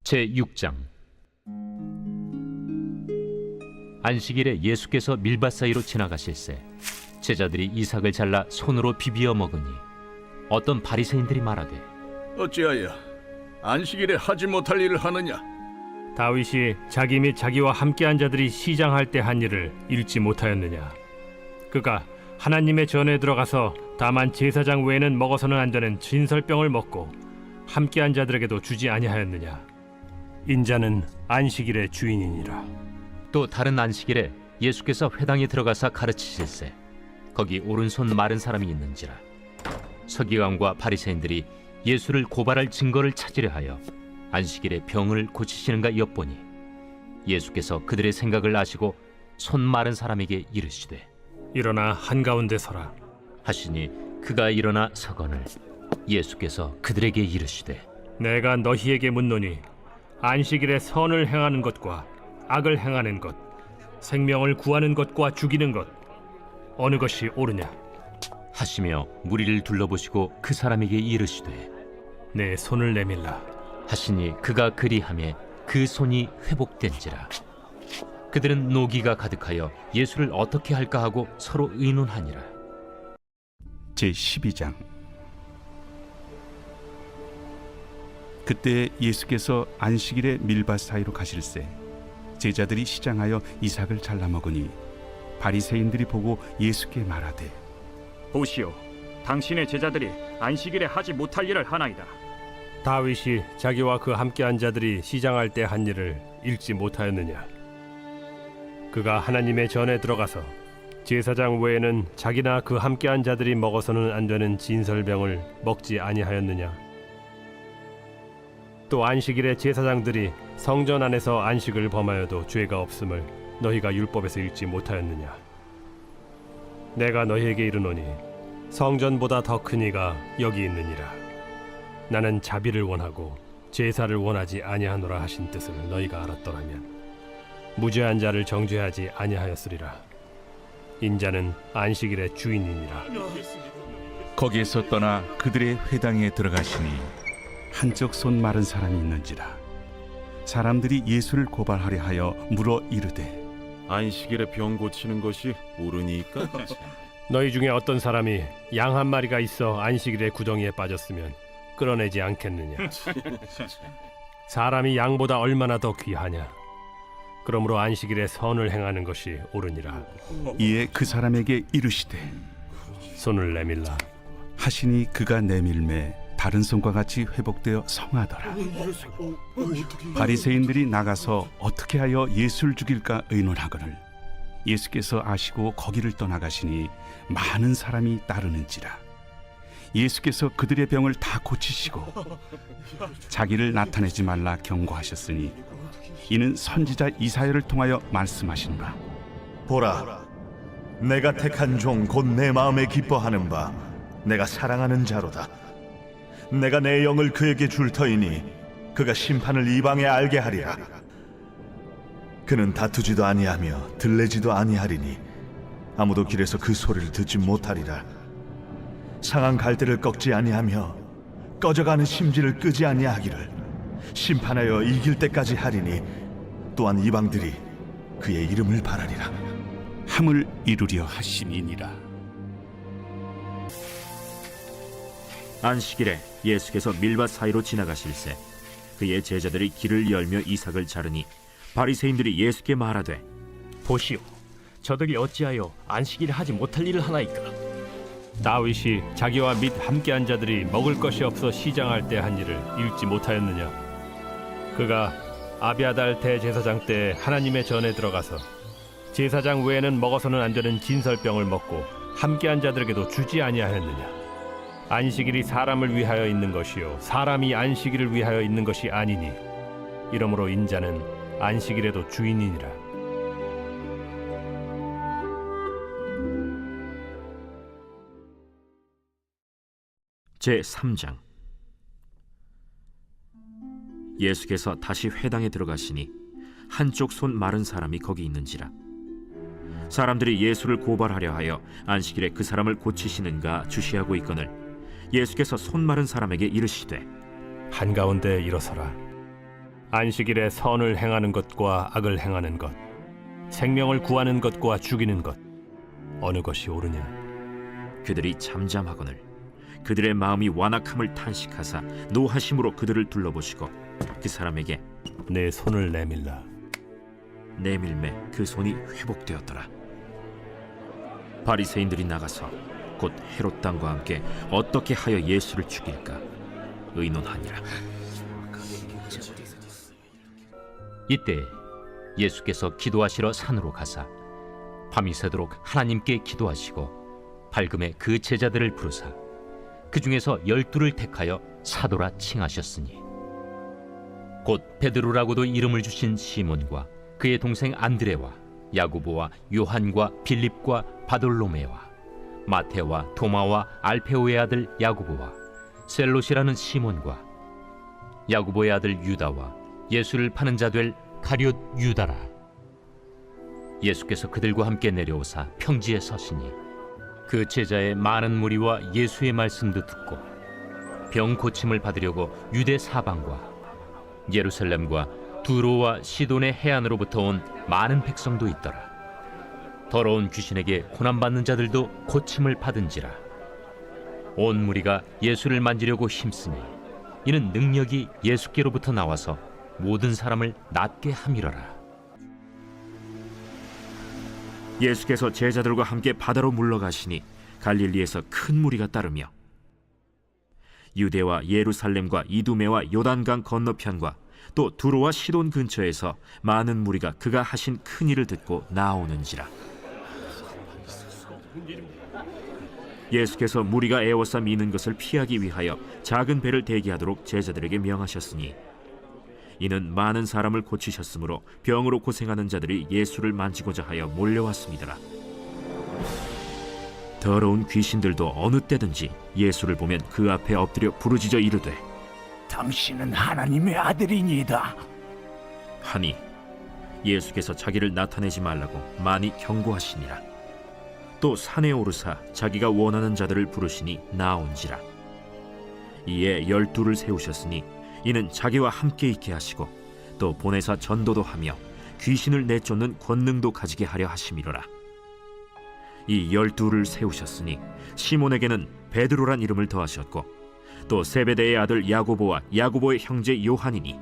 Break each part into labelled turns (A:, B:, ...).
A: 제6장. 안식일에 예수께서 밀밭 사이로 지나가실새 제자들이 이삭을 잘라 손으로 비비어 먹으니 어떤 바리새인들이 말하되,
B: 어찌하여 안식일에 하지 못할 일을 하느냐?
C: 다윗이 자기 및 자기와 함께한 자들이 시장할 때 한 일을 읽지 못하였느냐? 그가 하나님의 전에 들어가서 다만 제사장 외에는 먹어서는 안 되는 진설병을 먹고 함께한 자들에게도 주지 아니하였느냐? 인자는 안식일의 주인이니라.
A: 또 다른 안식일에 예수께서 회당에 들어가사 가르치실새 거기 오른손 마른 사람이 있는지라. 서기관과 바리새인들이 예수를 고발할 증거를 찾으려 하여 안식일에 병을 고치시는가 엿보니 예수께서 그들의 생각을 아시고 손 마른 사람에게 이르시되,
C: 일어나 한가운데 서라.
A: 하시니 그가 일어나 서거늘 예수께서 그들에게 이르시되,
C: 내가 너희에게 묻노니 안식일에 선을 행하는 것과 악을 행하는 것, 생명을 구하는 것과 죽이는 것, 어느 것이 옳으냐?
A: 하시며 무리를 둘러보시고 그 사람에게 이르시되,
C: 내 손을 내밀라.
A: 하시니 그가 그리하매 그 손이 회복된지라. 그들은 노기가 가득하여 예수를 어떻게 할까 하고 서로 의논하니라.
D: 제12장. 그때 예수께서 안식일에 밀밭 사이로 가실새 제자들이 시장하여 이삭을 잘라 먹으니 바리새인들이 보고 예수께 말하되,
E: 보시오, 당신의 제자들이 안식일에 하지 못할 일을 하나이다.
C: 다윗이 자기와 그 함께한 자들이 시장할 때 한 일을 읽지 못하였느냐? 그가 하나님의 전에 들어가서 제사장 외에는 자기나 그 함께한 자들이 먹어서는 안 되는 진설병을 먹지 아니하였느냐? 또 안식일에 제사장들이 성전 안에서 안식을 범하여도 죄가 없음을 너희가 율법에서 읽지 못하였느냐? 내가 너희에게 이르노니 성전보다 더 큰 이가 여기 있느니라. 나는 자비를 원하고 제사를 원하지 아니하노라 하신 뜻을 너희가 알았더라면 무죄한 자를 정죄하지 아니하였으리라. 인자는 안식일의 주인이니라.
F: 거기에서 떠나 그들의 회당에 들어가시니
D: 한쪽 손 마른 사람이 있는지라. 사람들이 예수를 고발하려 하여 물어 이르되,
G: 안식일에 병 고치는 것이 옳으니까?
C: 너희 중에 어떤 사람이 양 한 마리가 있어 안식일에 구덩이에 빠졌으면 끌어내지 않겠느냐? 사람이 양보다 얼마나 더 귀하냐? 그러므로 안식일에 선을 행하는 것이 옳으니라.
D: 이에 그 사람에게 이르시되,
C: 손을 내밀라.
D: 하시니 그가 내밀매 다른 손과 같이 회복되어 성하더라. 바리새인들이 나가서 어떻게 하여 예수를 죽일까 의논하거늘 예수께서 아시고 거기를 떠나가시니 많은 사람이 따르는지라. 예수께서 그들의 병을 다 고치시고 자기를 나타내지 말라 경고하셨으니 이는 선지자 이사야를 통하여 말씀하시노라.
H: 보라, 내가 택한 종 곧 내 마음에 기뻐하는 바 내가 사랑하는 자로다. 내가 내 영을 그에게 줄 터이니 그가 심판을 이방에 알게 하리라. 그는 다투지도 아니하며 들레지도 아니하리니 아무도 길에서 그 소리를 듣지 못하리라. 상한 갈대를 꺾지 아니하며 꺼져가는 심지를 끄지 아니하기를 심판하여 이길 때까지 하리니 또한 이방들이 그의 이름을 바라리라.
D: 함을 이루려 하심이니라.
I: 안식일에 예수께서 밀밭 사이로 지나가실새 그의 제자들이 길을 열며 이삭을 자르니 바리새인들이 예수께 말하되,
C: 보시오, 저들이 어찌하여 안식일에 하지 못할 일을 하나이까? 다윗이 자기와 및 함께한 자들이 먹을 것이 없어 시장할 때 한 일을 읽지 못하였느냐? 그가 아비아달 대제사장 때 하나님의 전에 들어가서 제사장 외에는 먹어서는 안 되는 진설병을 먹고 함께한 자들에게도 주지 아니하였느냐? 안식일이 사람을 위하여 있는 것이요 사람이 안식일을 위하여 있는 것이 아니니 이러므로 인자는 안식일에도 주인이니라.
I: 제3장. 예수께서 다시 회당에 들어가시니 한쪽 손 마른 사람이 거기 있는지라. 사람들이 예수를 고발하려 하여 안식일에 그 사람을 고치시는가 주시하고 있거늘 예수께서 손 마른 사람에게 이르시되,
C: 한가운데 일어서라. 안식일에 선을 행하는 것과 악을 행하는 것, 생명을 구하는 것과 죽이는 것, 어느 것이 옳으냐?
I: 그들이 잠잠하거늘 그들의 마음이 완악함을 탄식하사 노하심으로 그들을 둘러보시고 그 사람에게
C: 내 손을 내밀라.
I: 내밀매 그 손이 회복되었더라. 바리새인들이 나가서 곧 헤롯 당과 함께 어떻게 하여 예수를 죽일까 의논하니라.
A: 이때 예수께서 기도하시러 산으로 가사 밤이 새도록 하나님께 기도하시고 밝음에 그 제자들을 부르사 그 중에서 12를 택하여 사도라 칭하셨으니 곧 베드로라고도 이름을 주신 시몬과 그의 동생 안드레와 야고보와 요한과 빌립과 바돌로메와 마테와 도마와 알페오의 아들 야고보와 셀롯이라는 시몬과 야고보의 아들 유다와 예수를 파는 자 될 가룟 유다라. 예수께서 그들과 함께 내려오사 평지에 서시니 그 제자의 많은 무리와 예수의 말씀도 듣고 병 고침을 받으려고 유대 사방과 예루살렘과 두로와 시돈의 해안으로부터 온 많은 백성도 있더라. 더러운 귀신에게 고난받는 자들도 고침을 받은지라. 온 무리가 예수를 만지려고 힘쓰니 이는 능력이 예수께로부터 나와서 모든 사람을 낫게 함이러라.
I: 예수께서 제자들과 함께 바다로 물러가시니 갈릴리에서 큰 무리가 따르며 유대와 예루살렘과 이두메와 요단강 건너편과 또 두로와 시돈 근처에서 많은 무리가 그가 하신 큰 일을 듣고 나오는지라. 예수께서 무리가 에워싸 미는 것을 피하기 위하여 작은 배를 대기하도록 제자들에게 명하셨으니 이는 많은 사람을 고치셨으므로 병으로 고생하는 자들이 예수를 만지고자 하여 몰려왔습니다. 더러운 귀신들도 어느 때든지 예수를 보면 그 앞에 엎드려 부르짖어 이르되
J: 당신은 하나님의 아들이니이다
I: 하니 예수께서 자기를 나타내지 말라고 많이 경고하시니라. 또 산에 오르사 자기가 원하는 자들을 부르시니 나온지라. 이에 12를 세우셨으니 이는 자기와 함께 있게 하시고 또 보내사 전도도 하며 귀신을 내쫓는 권능도 가지게 하려 하심이로라. 이 12를 세우셨으니 시몬에게는 베드로란 이름을 더하셨고 또 세베대의 아들 야고보와 야고보의 형제 요한이니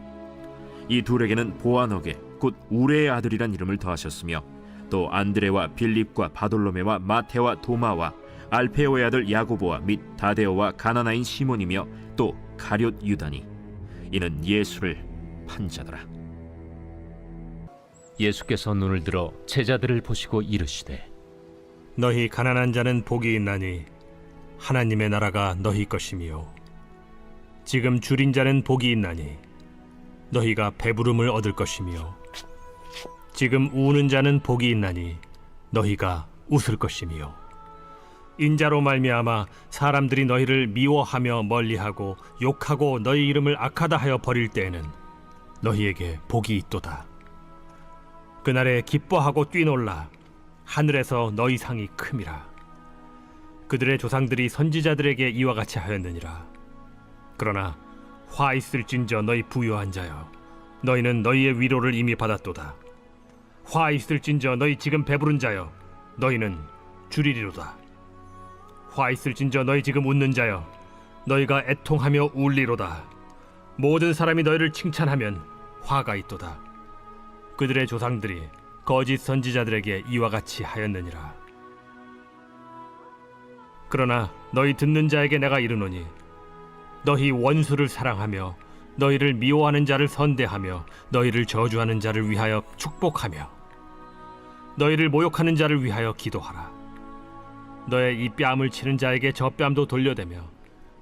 I: 이 둘에게는 보아너게 곧 우레의 아들이란 이름을 더하셨으며 또 안드레와 빌립과 바돌로메와 마테와 도마와 알페오의 아들 야고보와 및 다데오와 가나나인 시몬이며 또 가룟 유다니 이는 예수를 판 자더라.
A: 예수께서 눈을 들어 제자들을 보시고 이르시되
C: 너희 가난한 자는 복이 있나니 하나님의 나라가 너희 것이며 지금 줄인 자는 복이 있나니 너희가 배부름을 얻을 것이며 지금 우는 자는 복이 있나니 너희가 웃을 것이며 인자로 말미암아 사람들이 너희를 미워하며 멀리하고 욕하고 너희 이름을 악하다 하여 버릴 때에는 너희에게 복이 있도다. 그날에 기뻐하고 뛰놀라 하늘에서 너희 상이 큼이라. 그들의 조상들이 선지자들에게 이와 같이 하였느니라. 그러나 화 있을진저 너희 부유한 자여 너희는 너희의 위로를 이미 받았도다. 화 있을진저 너희 지금 배부른 자여 너희는 줄이리로다. 화 있을진저 너희 지금 웃는 자여 너희가 애통하며 울리로다. 모든 사람이 너희를 칭찬하면 화가 있도다. 그들의 조상들이 거짓 선지자들에게 이와 같이 하였느니라. 그러나 너희 듣는 자에게 내가 이르노니 너희 원수를 사랑하며 너희를 미워하는 자를 선대하며 너희를 저주하는 자를 위하여 축복하며 너희를 모욕하는 자를 위하여 기도하라. 너의 이 뺨을 치는 자에게 저 뺨도 돌려대며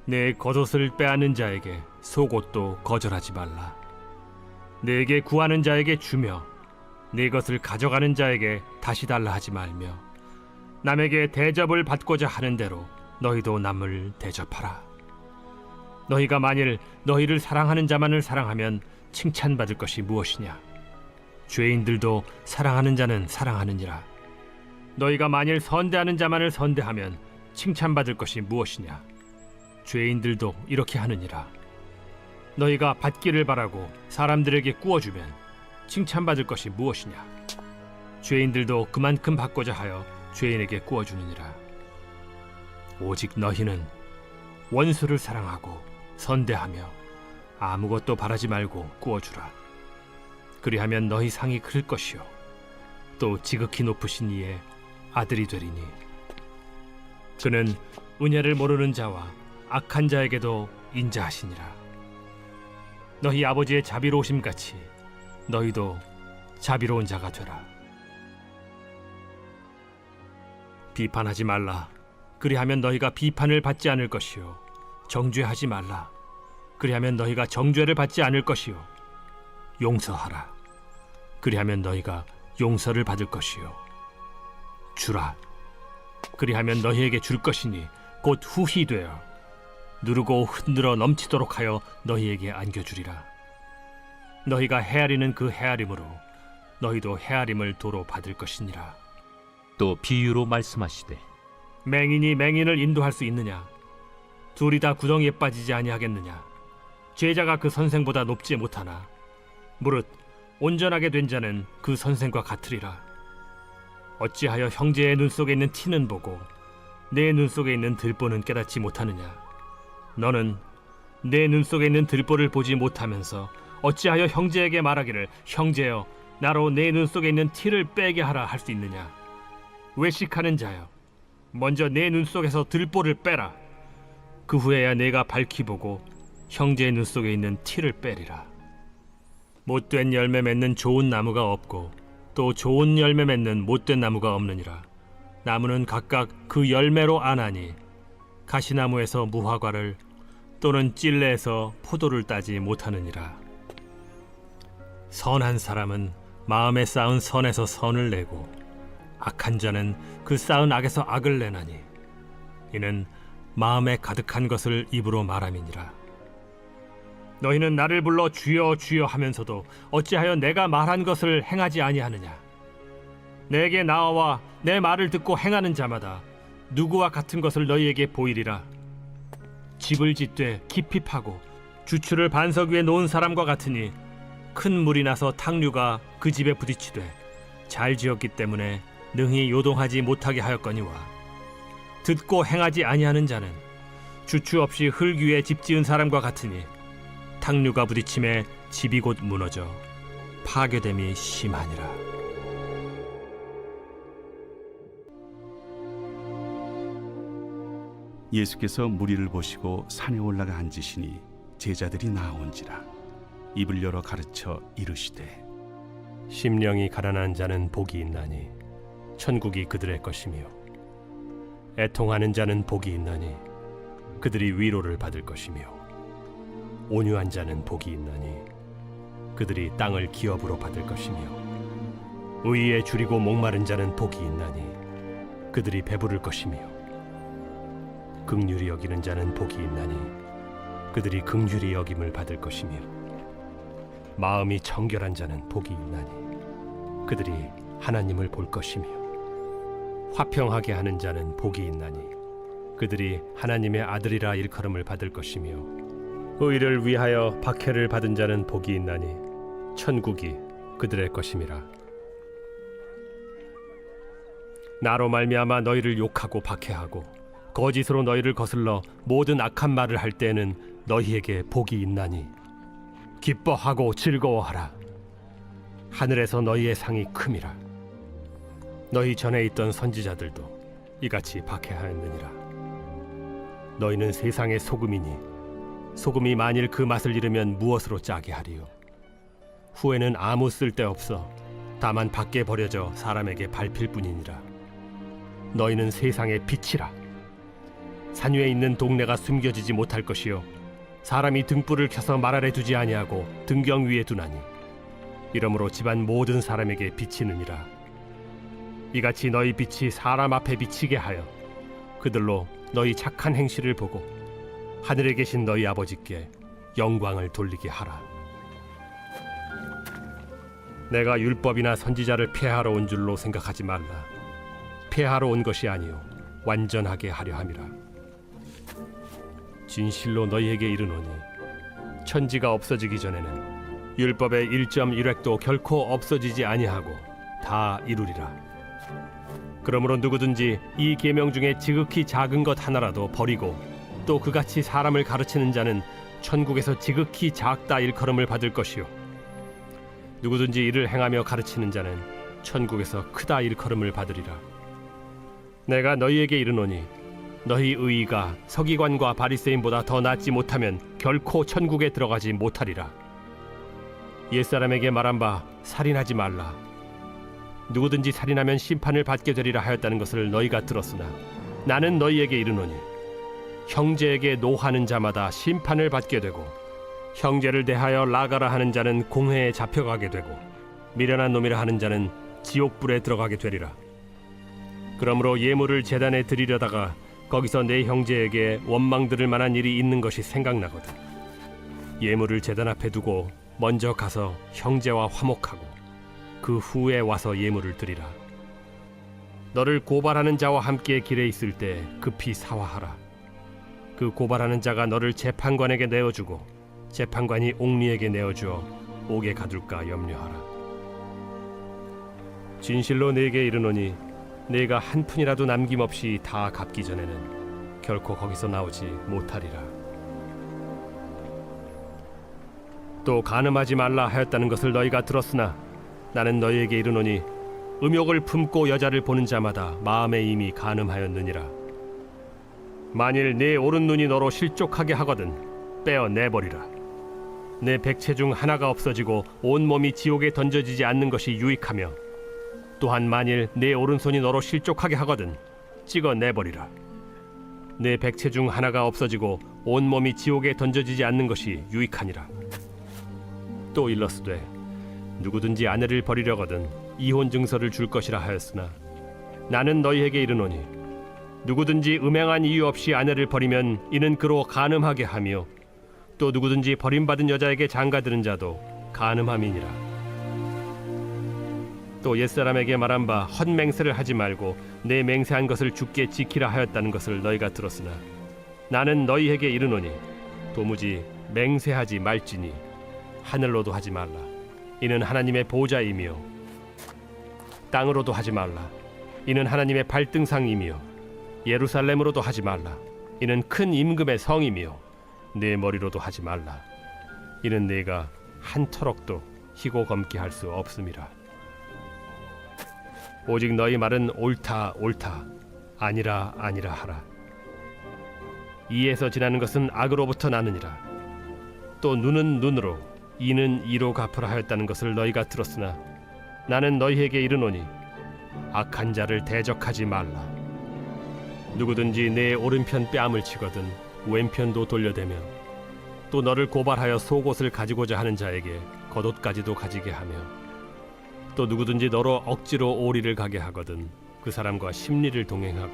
C: 내 겉옷을 빼앗는 자에게 속옷도 거절하지 말라. 내게 구하는 자에게 주며 네 것을 가져가는 자에게 다시 달라 하지 말며 남에게 대접을 받고자 하는 대로 너희도 남을 대접하라. 너희가 만일 너희를 사랑하는 자만을 사랑하면 칭찬받을 것이 무엇이냐? 죄인들도 사랑하는 자는 사랑하느니라. 너희가 만일 선대하는 자만을 선대하면 칭찬받을 것이 무엇이냐? 죄인들도 이렇게 하느니라. 너희가 받기를 바라고 사람들에게 구워주면 칭찬받을 것이 무엇이냐? 죄인들도 그만큼 받고자 하여 죄인에게 구워주느니라. 오직 너희는 원수를 사랑하고 선대하며 아무것도 바라지 말고 구워주라. 그리하면 너희 상이 클 것이요 또 지극히 높으신 이의 아들이 되리니 그는 은혜를 모르는 자와 악한 자에게도 인자하시니라. 너희 아버지의 자비로우심 같이 너희도 자비로운 자가 되라. 비판하지 말라. 그리하면 너희가 비판을 받지 않을 것이요 정죄하지 말라. 그리하면 너희가 정죄를 받지 않을 것이요 용서하라. 그리하면 너희가 용서를 받을 것이요 주라. 그리하면 너희에게 줄 것이니 곧 후히 되어 누르고 흔들어 넘치도록 하여 너희에게 안겨주리라. 너희가 헤아리는 그 헤아림으로 너희도 헤아림을 도로 받을 것이니라.
A: 또 비유로 말씀하시되
C: 맹인이 맹인을 인도할 수 있느냐? 둘이 다 구덩이에 빠지지 아니하겠느냐? 제자가 그 선생보다 높지 못하나 무릇 온전하게 된 자는 그 선생과 같으리라. 어찌하여 형제의 눈 속에 있는 티는 보고 내 눈 속에 있는 들보는 깨닫지 못하느냐? 너는 내 눈 속에 있는 들보를 보지 못하면서 어찌하여 형제에게 말하기를 형제여 나로 내 눈 속에 있는 티를 빼게 하라 할 수 있느냐? 외식하는 자여 먼저 내 눈 속에서 들보를 빼라. 그 후에야 내가 밝히 보고 형제의 눈 속에 있는 티를 빼리라. 못된 열매 맺는 좋은 나무가 없고 또 좋은 열매 맺는 못된 나무가 없느니라. 나무는 각각 그 열매로 아나니 가시나무에서 무화과를 또는 찔레에서 포도를 따지 못하느니라. 선한 사람은 마음에 쌓은 선에서 선을 내고 악한 자는 그 쌓은 악에서 악을 내나니 이는 마음에 가득한 것을 입으로 말함이니라. 너희는 나를 불러 주여 주여 하면서도 어찌하여 내가 말한 것을 행하지 아니하느냐? 내게 나와 내 말을 듣고 행하는 자마다 누구와 같은 것을 너희에게 보이리라. 집을 짓되 깊이 파고 주추를 반석 위에 놓은 사람과 같으니 큰 물이 나서 탕류가 그 집에 부딪히되 잘 지었기 때문에 능히 요동하지 못하게 하였거니와 듣고 행하지 아니하는 자는 주추 없이 흙 위에 집 지은 사람과 같으니 탕류가 부딪힘에 집이 곧 무너져 파괴됨이 심하니라.
D: 예수께서 무리를 보시고 산에 올라가 앉으시니 제자들이 나온지라. 입을 열어 가르쳐 이르시되
C: 심령이 가난한 자는 복이 있나니 천국이 그들의 것이며 애통하는 자는 복이 있나니 그들이 위로를 받을 것이며 온유한 자는 복이 있나니 그들이 땅을 기업으로 받을 것이며 의에 줄이고 목마른 자는 복이 있나니 그들이 배부를 것이며 긍휼히 여기는 자는 복이 있나니 그들이 긍휼히 여김을 받을 것이며 마음이 정결한 자는 복이 있나니 그들이 하나님을 볼 것이며 화평하게 하는 자는 복이 있나니 그들이 하나님의 아들이라 일컬음을 받을 것이며 의를 위하여 박해를 받은 자는 복이 있나니 천국이 그들의 것임이라. 나로 말미암아 너희를 욕하고 박해하고 거짓으로 너희를 거슬러 모든 악한 말을 할 때에는 너희에게 복이 있나니 기뻐하고 즐거워하라. 하늘에서 너희의 상이 큼이라. 너희 전에 있던 선지자들도 이같이 박해하였느니라. 너희는 세상의 소금이니 소금이 만일 그 맛을 잃으면 무엇으로 짜게 하리요? 후에는 아무 쓸데없어 다만 밖에 버려져 사람에게 밟힐 뿐이니라. 너희는 세상의 빛이라. 산 위에 있는 동네가 숨겨지지 못할 것이요 사람이 등불을 켜서 말 아래 두지 아니하고 등경 위에 두나니 이러므로 집안 모든 사람에게 비치느니라. 이같이 너희 빛이 사람 앞에 비치게 하여 그들로 너희 착한 행실을 보고 하늘에 계신 너희 아버지께 영광을 돌리게 하라. 내가 율법이나 선지자를 폐하러 온 줄로 생각하지 말라. 폐하러 온 것이 아니요 완전하게 하려 함이라. 진실로 너희에게 이르노니 천지가 없어지기 전에는 율법의 1.1획도 결코 없어지지 아니하고 다 이루리라. 그러므로 누구든지 이 계명 중에 지극히 작은 것 하나라도 버리고 또 그같이 사람을 가르치는 자는 천국에서 지극히 작다 일컬음을 받을 것이요 누구든지 이를 행하며 가르치는 자는 천국에서 크다 일컬음을 받으리라. 내가 너희에게 이르노니 너희 의의가 서기관과 바리새인보다 더 낫지 못하면 결코 천국에 들어가지 못하리라. 옛사람에게 말한 바 살인하지 말라. 누구든지 살인하면 심판을 받게 되리라 하였다는 것을 너희가 들었으나 나는 너희에게 이르노니 형제에게 노하는 자마다 심판을 받게 되고 형제를 대하여 나가라 하는 자는 공회에 잡혀가게 되고 미련한 놈이라 하는 자는 지옥불에 들어가게 되리라. 그러므로 예물을 제단에 드리려다가 거기서 내 형제에게 원망 들을 만한 일이 있는 것이 생각나거든. 예물을 제단 앞에 두고 먼저 가서 형제와 화목하고 그 후에 와서 예물을 드리라. 너를 고발하는 자와 함께 길에 있을 때 급히 사화하라. 그 고발하는 자가 너를 재판관에게 내어주고 재판관이 옥리에게 내어주어 옥에 가둘까 염려하라. 진실로 네게 이르노니 네가 한 푼이라도 남김없이 다 갚기 전에는 결코 거기서 나오지 못하리라. 또 간음하지 말라 하였다는 것을 너희가 들었으나 나는 너희에게 이르노니 음욕을 품고 여자를 보는 자마다 마음에 이미 간음하였느니라. 만일 네 오른눈이 너로 실족하게 하거든 빼어 내버리라. 내 백체 중 하나가 없어지고 온몸이 지옥에 던져지지 않는 것이 유익하며 또한 만일 내 오른손이 너로 실족하게 하거든 찍어 내버리라. 내 백체 중 하나가 없어지고 온몸이 지옥에 던져지지 않는 것이 유익하니라. 또 일러스되 누구든지 아내를 버리려거든 이혼 증서를 줄 것이라 하였으나 나는 너희에게 이르노니 누구든지 음행한 이유 없이 아내를 버리면 이는 그로 간음하게 하며 또 누구든지 버림받은 여자에게 장가드는 자도 간음함이니라. 또 옛사람에게 말한 바 헛맹세를 하지 말고 내 맹세한 것을 주께 지키라 하였다는 것을 너희가 들었으나 나는 너희에게 이르노니 도무지 맹세하지 말지니 하늘로도 하지 말라. 이는 하나님의 보좌이며 땅으로도 하지 말라. 이는 하나님의 발등상이며 예루살렘으로도 하지 말라. 이는 큰 임금의 성이며 내 머리로도 하지 말라. 이는 내가 한 터럭도 희고 검게 할 수 없음이라. 오직 너희 말은 옳다 옳다 아니라 아니라 하라. 이에서 지나는 것은 악으로부터 나느니라. 또 눈은 눈으로 이는 이로 갚으라 하였다는 것을 너희가 들었으나 나는 너희에게 이르노니 악한 자를 대적하지 말라. 누구든지 내 오른편 뺨을 치거든 왼편도 돌려대며 또 너를 고발하여 속옷을 가지고자 하는 자에게 겉옷까지도 가지게 하며 또 누구든지 너로 억지로 오리를 가게 하거든 그 사람과 심리를 동행하고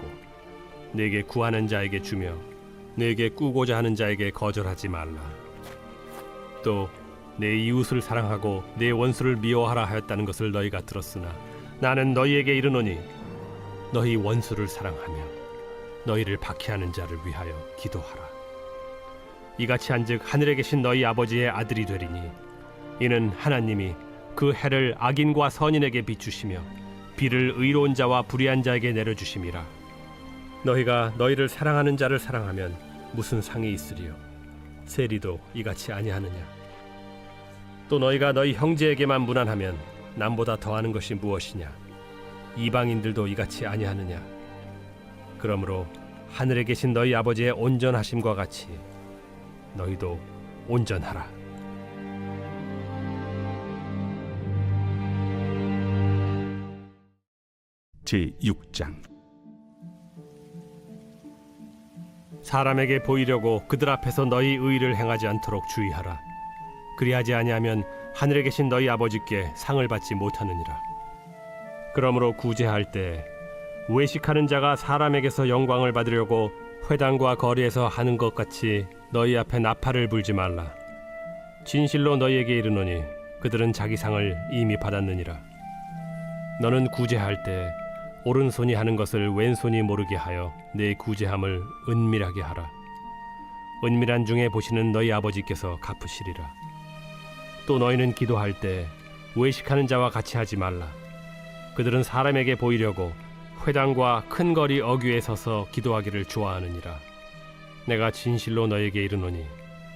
C: 내게 구하는 자에게 주며 내게 꾸고자 하는 자에게 거절하지 말라. 또 내 이웃을 사랑하고 내 원수를 미워하라 하였다는 것을 너희가 들었으나 나는 너희에게 이르노니 너희 원수를 사랑하며 너희를 박해하는 자를 위하여 기도하라. 이같이 한즉 하늘에 계신 너희 아버지의 아들이 되리니 이는 하나님이 그 해를 악인과 선인에게 비추시며 비를 의로운 자와 불의한 자에게 내려주심이라. 너희가 너희를 사랑하는 자를 사랑하면 무슨 상이 있으리요? 세리도 이같이 아니하느냐? 또 너희가 너희 형제에게만 무난하면 남보다 더하는 것이 무엇이냐? 이방인들도 이같이 아니하느냐? 그러므로 하늘에 계신 너희 아버지의 온전하심과 같이 너희도 온전하라.
D: 제6장.
C: 사람에게 보이려고 그들 앞에서 너희 의를 행하지 않도록 주의하라. 그리하지 아니하면 하늘에 계신 너희 아버지께 상을 받지 못하느니라. 그러므로 구제할 때 외식하는 자가 사람에게서 영광을 받으려고 회당과 거리에서 하는 것 같이 너희 앞에 나팔을 불지 말라. 진실로 너희에게 이르노니 그들은 자기 상을 이미 받았느니라. 너는 구제할 때 오른손이 하는 것을 왼손이 모르게 하여 내 구제함을 은밀하게 하라. 은밀한 중에 보시는 너희 아버지께서 갚으시리라. 또 너희는 기도할 때 외식하는 자와 같이 하지 말라. 그들은 사람에게 보이려고 회당과 큰 거리 어귀에 서서 기도하기를 좋아하느니라. 내가 진실로 너에게 이르노니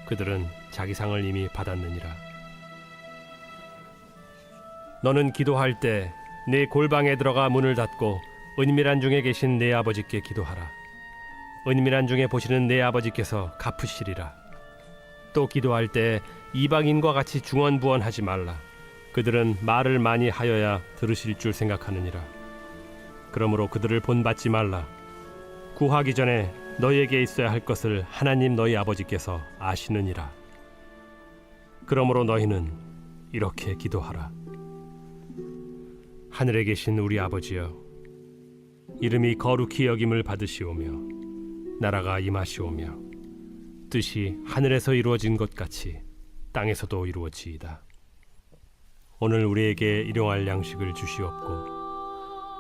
C: 그들은 자기 상을 이미 받았느니라. 너는 기도할 때 네 골방에 들어가 문을 닫고 은밀한 중에 계신 네 아버지께 기도하라. 은밀한 중에 보시는 네 아버지께서 갚으시리라. 또 기도할 때 이방인과 같이 중언부언하지 말라. 그들은 말을 많이 하여야 들으실 줄 생각하느니라. 그러므로 그들을 본받지 말라. 구하기 전에 너희에게 있어야 할 것을 하나님 너희 아버지께서 아시느니라. 그러므로 너희는 이렇게 기도하라. 하늘에 계신 우리 아버지여, 이름이 거룩히 여김을 받으시오며 나라가 임하시오며 뜻이 하늘에서 이루어진 것 같이 땅에서도 이루어지이다. 오늘 우리에게 일용할 양식을 주시옵고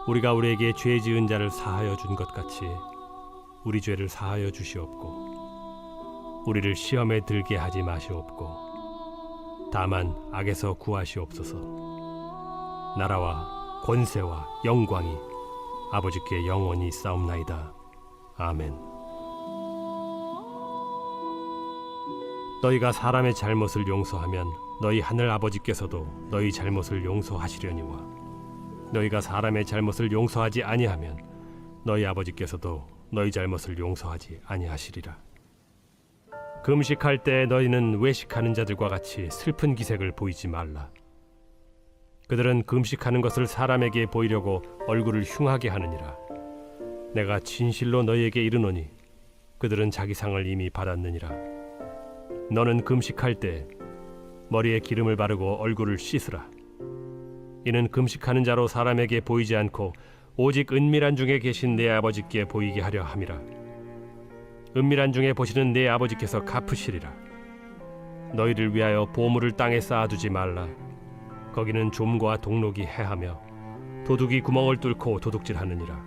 C: 우리가 우리에게 죄 지은 자를 사하여 준 것 같이 우리 죄를 사하여 주시옵고 우리를 시험에 들게 하지 마시옵고 다만 악에서 구하시옵소서. 나라와 권세와 영광이 아버지께 영원히 있사옵나이다. 아멘. 너희가 사람의 잘못을 용서하면 너희 하늘 아버지께서도 너희 잘못을 용서하시려니와 너희가 사람의 잘못을 용서하지 아니하면 너희 아버지께서도 너희 잘못을 용서하지 아니하시리라. 금식할 때 너희는 외식하는 자들과 같이 슬픈 기색을 보이지 말라. 그들은 금식하는 것을 사람에게 보이려고 얼굴을 흉하게 하느니라. 내가 진실로 너희에게 이르노니 그들은 자기 상을 이미 받았느니라. 너는 금식할 때 머리에 기름을 바르고 얼굴을 씻으라. 이는 금식하는 자로 사람에게 보이지 않고 오직 은밀한 중에 계신 내 아버지께 보이게 하려 함이라. 은밀한 중에 보시는 내 아버지께서 갚으시리라. 너희를 위하여 보물을 땅에 쌓아두지 말라. 거기는 좀과 동록이 해하며 도둑이 구멍을 뚫고 도둑질하느니라.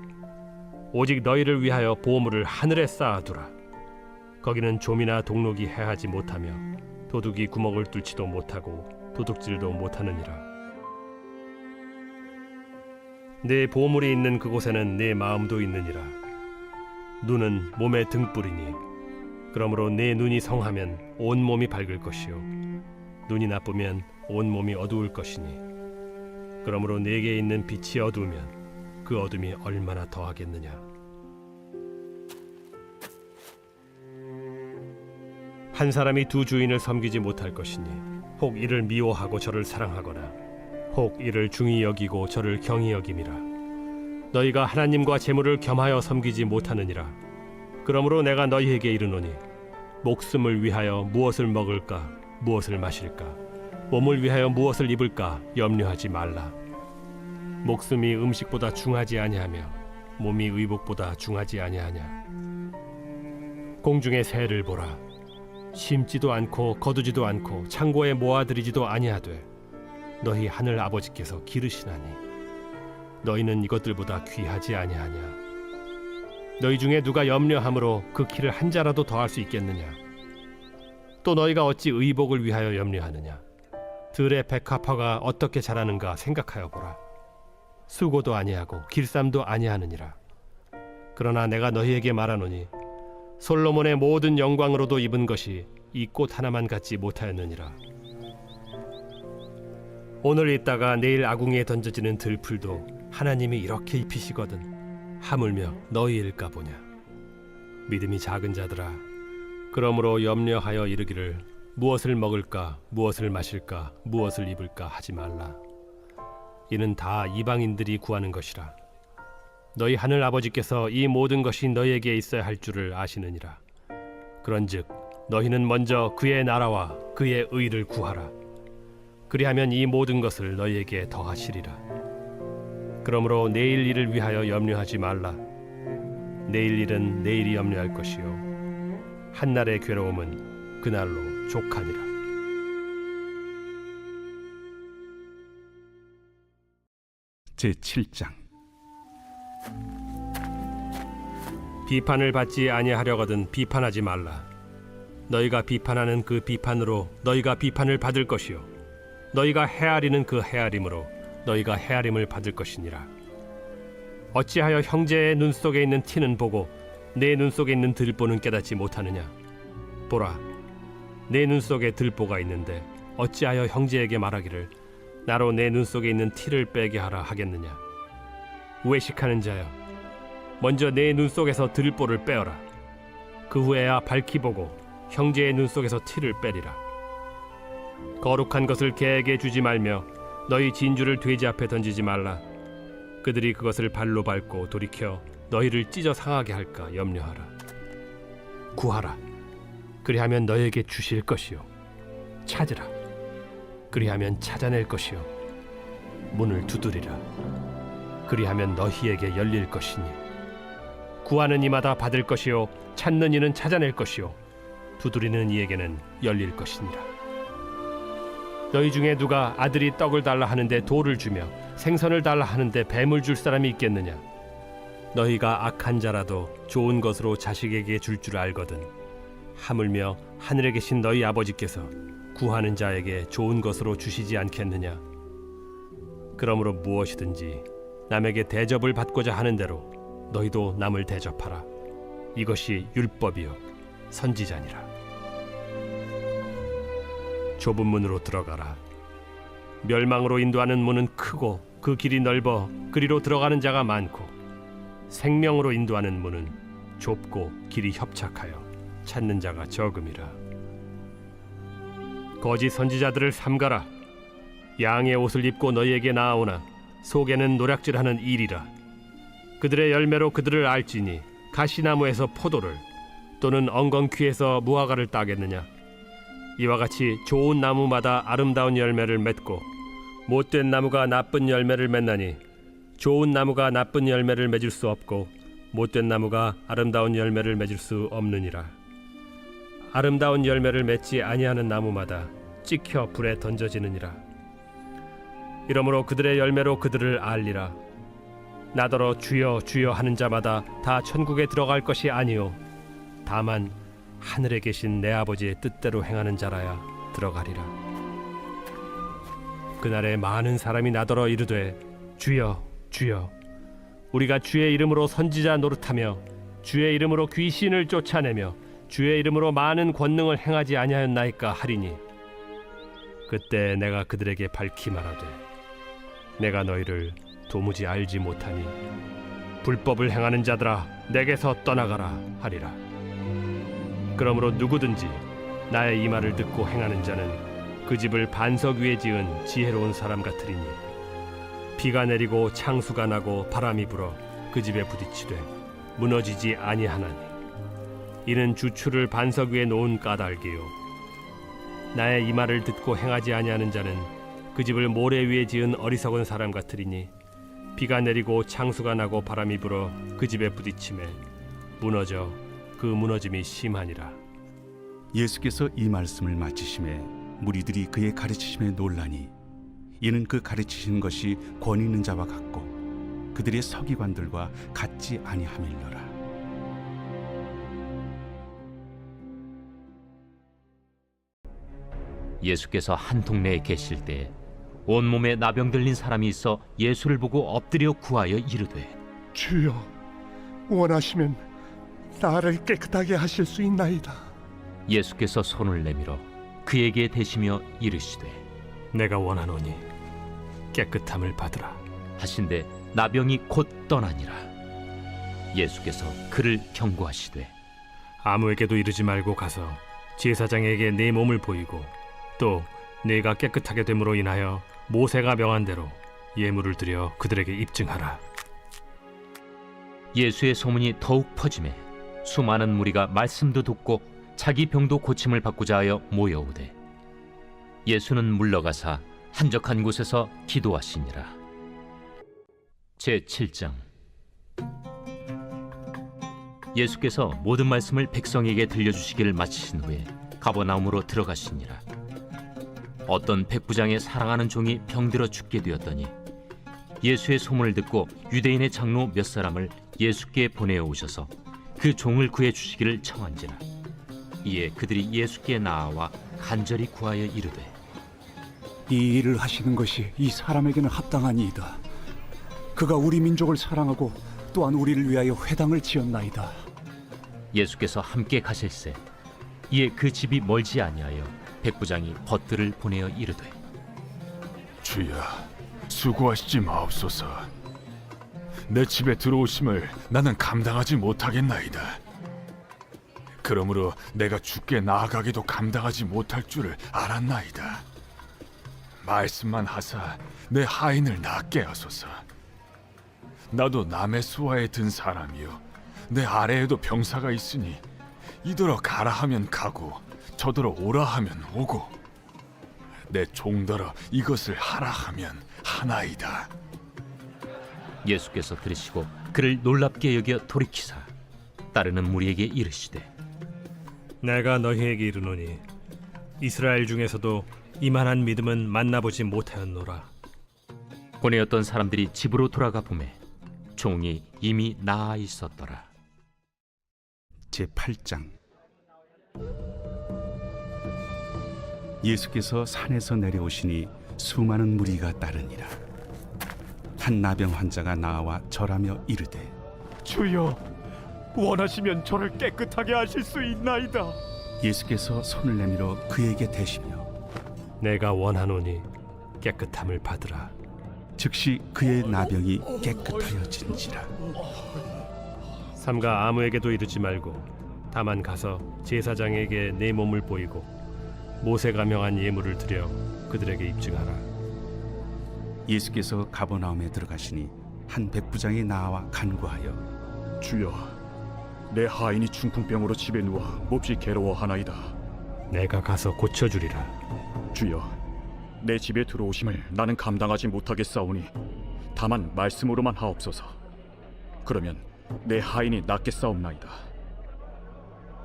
C: 오직 너희를 위하여 보물을 하늘에 쌓아두라. 거기는 좀이나 동록이 해하지 못하며 도둑이 구멍을 뚫지도 못하고 도둑질도 못하느니라. 내 보물이 있는 그곳에는 내 마음도 있느니라. 눈은 몸의 등불이니 그러므로 내 눈이 성하면 온 몸이 밝을 것이요 눈이 나쁘면 온 몸이 어두울 것이니 그러므로 내게 있는 빛이 어두우면 그 어둠이 얼마나 더하겠느냐. 한 사람이 두 주인을 섬기지 못할 것이니 혹 이를 미워하고 저를 사랑하거나 혹 이를 중히 여기고 저를 경히 여김이라. 너희가 하나님과 재물을 겸하여 섬기지 못하느니라. 그러므로 내가 너희에게 이르노니 목숨을 위하여 무엇을 먹을까 무엇을 마실까 몸을 위하여 무엇을 입을까 염려하지 말라. 목숨이 음식보다 중하지 아니하며 몸이 의복보다 중하지 아니하냐. 공중의 새를 보라. 심지도 않고 거두지도 않고 창고에 모아들이지도 아니하되 너희 하늘 아버지께서 기르시나니 너희는 이것들보다 귀하지 아니하냐. 너희 중에 누가 염려함으로 그 키를 한 자라도 더할 수 있겠느냐. 또 너희가 어찌 의복을 위하여 염려하느냐. 들의 백합화가 어떻게 자라는가 생각하여 보라. 수고도 아니하고 길쌈도 아니하느니라. 그러나 내가 너희에게 말하노니 솔로몬의 모든 영광으로도 입은 것이 이 꽃 하나만 갖지 못하였느니라. 오늘 있다가 내일 아궁이에 던져지는 들풀도 하나님이 이렇게 입히시거든 하물며 너희일까 보냐. 믿음이 작은 자들아, 그러므로 염려하여 이르기를 무엇을 먹을까 무엇을 마실까 무엇을 입을까 하지 말라. 이는 다 이방인들이 구하는 것이라. 너희 하늘 아버지께서 이 모든 것이 너희에게 있어야 할 줄을 아시느니라. 그런즉 너희는 먼저 그의 나라와 그의 의를 구하라. 그리하면 이 모든 것을 너희에게 더하시리라. 그러므로 내일 일을 위하여 염려하지 말라. 내일 일은 내일이 염려할 것이요 한날의 괴로움은 그날로 족하니라.
D: 제7장.
C: 비판을 받지 아니하려거든 비판하지 말라. 너희가 비판하는 그 비판으로 너희가 비판을 받을 것이요 너희가 헤아리는 그 헤아림으로 너희가 헤아림을 받을 것이니라. 어찌하여 형제의 눈 속에 있는 티는 보고 내 눈 속에 있는 들보는 깨닫지 못하느냐? 보라, 내 눈 속에 들보가 있는데 어찌하여 형제에게 말하기를 나로 내 눈 속에 있는 티를 빼게 하라 하겠느냐? 외식하는 자여, 먼저 내 눈 속에서 들보를 빼어라. 그 후에야 밝히 보고 형제의 눈 속에서 티를 빼리라. 거룩한 것을 개에게 주지 말며 너희 진주를 돼지 앞에 던지지 말라. 그들이 그것을 발로 밟고 돌이켜 너희를 찢어 상하게 할까 염려하라. 구하라, 그리하면 너희에게 주실 것이요. 찾으라, 그리하면 찾아낼 것이요. 문을 두드리라, 그리하면 너희에게 열릴 것이니. 구하는 이마다 받을 것이요 찾는 이는 찾아낼 것이요 두드리는 이에게는 열릴 것이니라. 너희 중에 누가 아들이 떡을 달라 하는데 돌을 주며 생선을 달라 하는데 뱀을 줄 사람이 있겠느냐? 너희가 악한 자라도 좋은 것으로 자식에게 줄 줄 알거든. 하물며 하늘에 계신 너희 아버지께서 구하는 자에게 좋은 것으로 주시지 않겠느냐? 그러므로 무엇이든지 남에게 대접을 받고자 하는 대로 너희도 남을 대접하라. 이것이 율법이요 선지자니라. 좁은 문으로 들어가라. 멸망으로 인도하는 문은 크고 그 길이 넓어 그리로 들어가는 자가 많고, 생명으로 인도하는 문은 좁고 길이 협착하여 찾는 자가 적음이라. 거짓 선지자들을 삼가라. 양의 옷을 입고 너희에게 나아오나 속에는 노략질하는 일이라. 그들의 열매로 그들을 알지니 가시나무에서 포도를 또는 엉겅퀴에서 무화과를 따겠느냐? 이와 같이 좋은 나무마다 아름다운 열매를 맺고 못된 나무가 나쁜 열매를 맺나니 좋은 나무가 나쁜 열매를 맺을 수 없고 못된 나무가 아름다운 열매를 맺을 수 없느니라. 아름다운 열매를 맺지 아니하는 나무마다 찍혀 불에 던져지느니라. 이러므로 그들의 열매로 그들을 알리라. 나더러 주여 주여 하는 자마다 다 천국에 들어갈 것이 아니요 다만 하늘에 계신 내 아버지의 뜻대로 행하는 자라야 들어가리라. 그날에 많은 사람이 나더러 이르되 주여 주여 우리가 주의 이름으로 선지자 노릇하며 주의 이름으로 귀신을 쫓아내며 주의 이름으로 많은 권능을 행하지 아니하였나이까 하리니, 그때 내가 그들에게 밝히 말하되 내가 너희를 도무지 알지 못하니 불법을 행하는 자들아 내게서 떠나가라 하리라. 그러므로 누구든지 나의 이 말을 듣고 행하는 자는 그 집을 반석 위에 지은 지혜로운 사람 같으리니, 비가 내리고 창수가 나고 바람이 불어 그 집에 부딪히되 무너지지 아니하나니, 이는 주추를 반석 위에 놓은 까닭이요 나의 이 말을 듣고 행하지 아니하는 자는 그 집을 모래 위에 지은 어리석은 사람 같으리니, 비가 내리고 창수가 나고 바람이 불어 그 집에 부딪히매 무너져 그 무너짐이 심하니라.
D: 예수께서 이 말씀을 마치심에 무리들이 그의 가르치심에 놀라니, 이는 그 가르치시는 것이 권위 있는 자와 같고 그들의 서기관들과 같지 아니함일러라.
A: 예수께서 한 동네에 계실 때 온몸에 나병 들린 사람이 있어 예수를 보고 엎드려 구하여 이르되
J: 주여, 원하시면 나를 깨끗하게 하실 수 있나이다.
A: 예수께서 손을 내밀어 그에게 대시며 이르시되
C: 내가 원하노니 깨끗함을 받으라
A: 하신대 나병이 곧 떠나니라. 예수께서 그를 경고하시되
C: 아무에게도 이르지 말고 가서 제사장에게 내 몸을 보이고 또 내가 깨끗하게 됨으로 인하여 모세가 명한 대로 예물을 드려 그들에게 입증하라.
A: 예수의 소문이 더욱 퍼지매 수많은 무리가 말씀도 듣고 자기 병도 고침을 받고자 하여 모여오되, 예수는 물러가사 한적한 곳에서 기도하시니라. 제7장. 예수께서 모든 말씀을 백성에게 들려주시기를 마치신 후에 가버나움으로 들어가시니라. 어떤 백부장의 사랑하는 종이 병들어 죽게 되었더니 예수의 소문을 듣고 유대인의 장로 몇 사람을 예수께 보내어 오셔서 그 종을 구해 주시기를 청한지라. 이에 그들이 예수께 나아와 간절히 구하여 이르되
J: 이 일을 하시는 것이 이 사람에게는 합당하니이다. 그가 우리 민족을 사랑하고 또한 우리를 위하여 회당을 지었나이다.
A: 예수께서 함께 가실새 이에 그 집이 멀지 아니하여 백부장이 벗들을 보내어 이르되
G: 주여, 수고하시지 마옵소서. 내 집에 들어오심을 나는 감당하지 못하겠나이다. 그러므로 내가 주께 나아가기도 감당하지 못할 줄을 알았나이다. 말씀만 하사 내 하인을 낫게 하소서. 나도 남의 수하에 든 사람이요 내 아래에도 병사가 있으니 이더러 가라 하면 가고 저더러 오라 하면 오고 내 종더러 이것을 하라 하면 하나이다.
A: 예수께서 들으시고 그를 놀랍게 여겨 돌이키사 따르는 무리에게 이르시되
C: 내가 너희에게 이르노니 이스라엘 중에서도 이만한 믿음은 만나보지 못하였노라.
A: 보내었던 사람들이 집으로 돌아가 보매 종이 이미 나아 있었더라.
D: 제8장 예수께서 산에서 내려오시니 수많은 무리가 따르니라. 한 나병 환자가 나와 절하며 이르되
E: 주여, 원하시면 저를 깨끗하게 하실 수 있나이다.
D: 예수께서 손을 내밀어 그에게 대시며
C: 내가 원하노니 깨끗함을 받으라.
D: 즉시 그의 나병이 깨끗하여진지라.
C: 삼가 아무에게도 이르지 말고 다만 가서 제사장에게 내 몸을 보이고 모세가 명한 예물을 드려 그들에게 입증하라.
D: 예수께서 가버나움에 들어가시니 한 백부장이 나와 간구하여
E: 주여, 내 하인이 중풍병으로 집에 누워 몹시 괴로워하나이다.
C: 내가 가서 고쳐주리라.
E: 주여, 내 집에 들어오심을 나는 감당하지 못하겠사오니 다만 말씀으로만 하옵소서. 그러면 내 하인이 낫겠사옵나이다.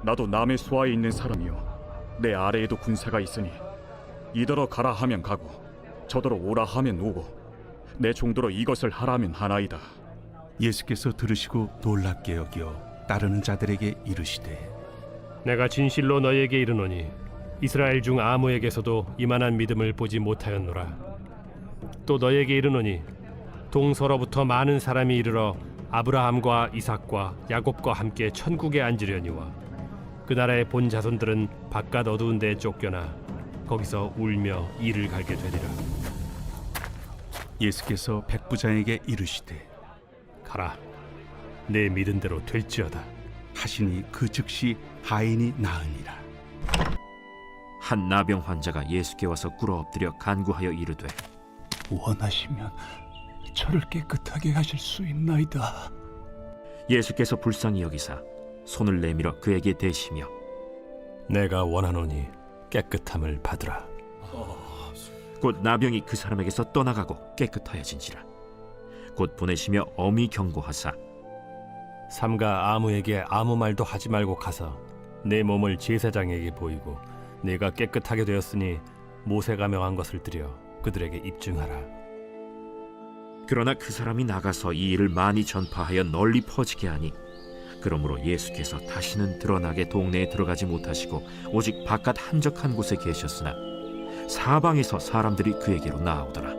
E: 나도 남의 수하에 있는 사람이요 내 아래에도 군사가 있으니 이더러 가라 하면 가고 저더러 오라 하면 오고 내 종더러 이것을 하라면 하나이다.
D: 예수께서 들으시고 놀랍게 여겨 따르는 자들에게 이르시되
C: 내가 진실로 너희에게 이르노니 이스라엘 중 아무에게서도 이만한 믿음을 보지 못하였노라. 또 너희에게 이르노니 동서로부터 많은 사람이 이르러 아브라함과 이삭과 야곱과 함께 천국에 앉으려니와 그 나라의 본 자손들은 바깥 어두운 데에 쫓겨나 거기서 울며 이를 갈게 되리라.
D: 예수께서 백부장에게 이르시되
C: 가라, 내 믿은 대로 될지어다
D: 하시니 그 즉시 하인이 나으니라.
I: 한 나병 환자가 예수께 와서 꿇어 엎드려 간구하여 이르되
J: 원하시면 저를 깨끗하게 하실 수 있나이다.
I: 예수께서 불쌍히 여기사 손을 내밀어 그에게 대시며
C: 내가 원하노니 깨끗함을 받으라.
I: 곧 나병이 그 사람에게서 떠나가고 깨끗하여진지라. 곧 보내시며 엄히 경고하사
C: 삼가 아무에게 아무 말도 하지 말고 가서 내 몸을 제사장에게 보이고 내가 깨끗하게 되었으니 모세가 명한 것을 드려 그들에게 입증하라.
I: 그러나 그 사람이 나가서 이 일을 많이 전파하여 널리 퍼지게 하니 그러므로 예수께서 다시는 드러나게 동네에 들어가지 못하시고 오직 바깥 한적한 곳에 계셨으나 사방에서 사람들이 그에게로 나아오더라.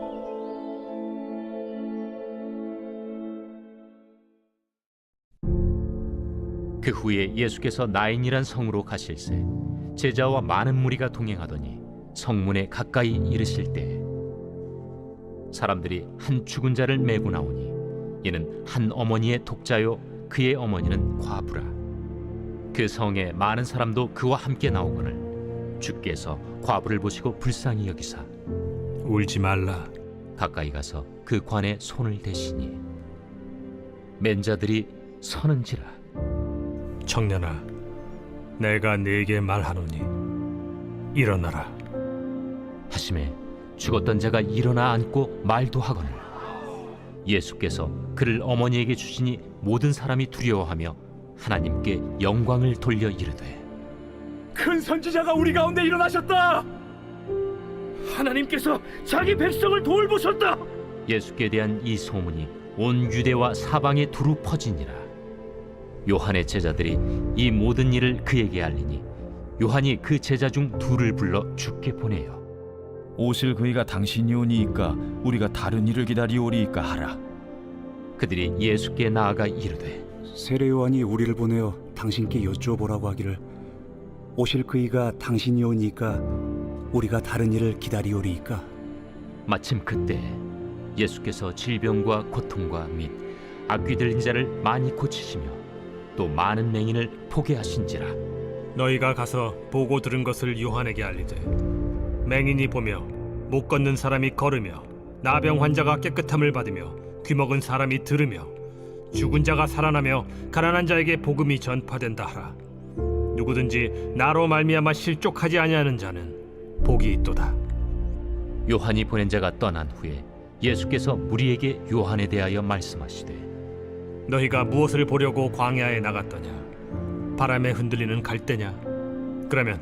A: 그 후에 예수께서 나인이란 성으로 가실새 제자와 많은 무리가 동행하더니 성문에 가까이 이르실 때 사람들이 한 죽은 자를 메고 나오니 이는 한 어머니의 독자요 그의 어머니는 과부라. 그 성에 많은 사람도 그와 함께 나오거늘 주께서 과부를 보시고 불쌍히 여기사
C: 울지 말라.
A: 가까이 가서 그 관에 손을 대시니 맨 자들이 서는지라.
C: 청년아, 내가 네게 말하노니 일어나라.
A: 하심에 죽었던 자가 일어나 앉고 말도 하거늘 예수께서 그를 어머니에게 주시니 모든 사람이 두려워하며 하나님께 영광을 돌려 이르되
E: 큰 선지자가 우리 가운데 일어나셨다. 하나님께서 자기 백성을 돌보셨다.
A: 예수께 대한 이 소문이 온 유대와 사방에 두루 퍼지니라. 요한의 제자들이 이 모든 일을 그에게 알리니 요한이 그 제자 중 둘을 불러 주께 보내요.
K: 오실 그이가 당신이 오니이까 우리가 다른 일을 기다리오리이까 하라.
A: 그들이 예수께 나아가 이르되
J: 세례 요한이 우리를 보내어 당신께 여쭈어보라고 하기를 오실 그이가 당신이 오니까 우리가 다른 일을 기다리오리이까.
A: 마침 그때 예수께서 질병과 고통과 및 악귀 들린 자를 많이 고치시며 또 많은 맹인을 보게 하신지라.
C: 너희가 가서 보고 들은 것을 요한에게 알리되 맹인이 보며 못 걷는 사람이 걸으며 나병 환자가 깨끗함을 받으며 귀먹은 사람이 들으며 죽은 자가 살아나며 가난한 자에게 복음이 전파된다 하라. 누구든지 나로 말미암아 실족하지 아니하는 자는 복이 있도다.
A: 요한이 보낸 자가 떠난 후에 예수께서 무리에게 요한에 대하여 말씀하시되
C: 너희가 무엇을 보려고 광야에 나갔더냐? 바람에 흔들리는 갈대냐? 그러면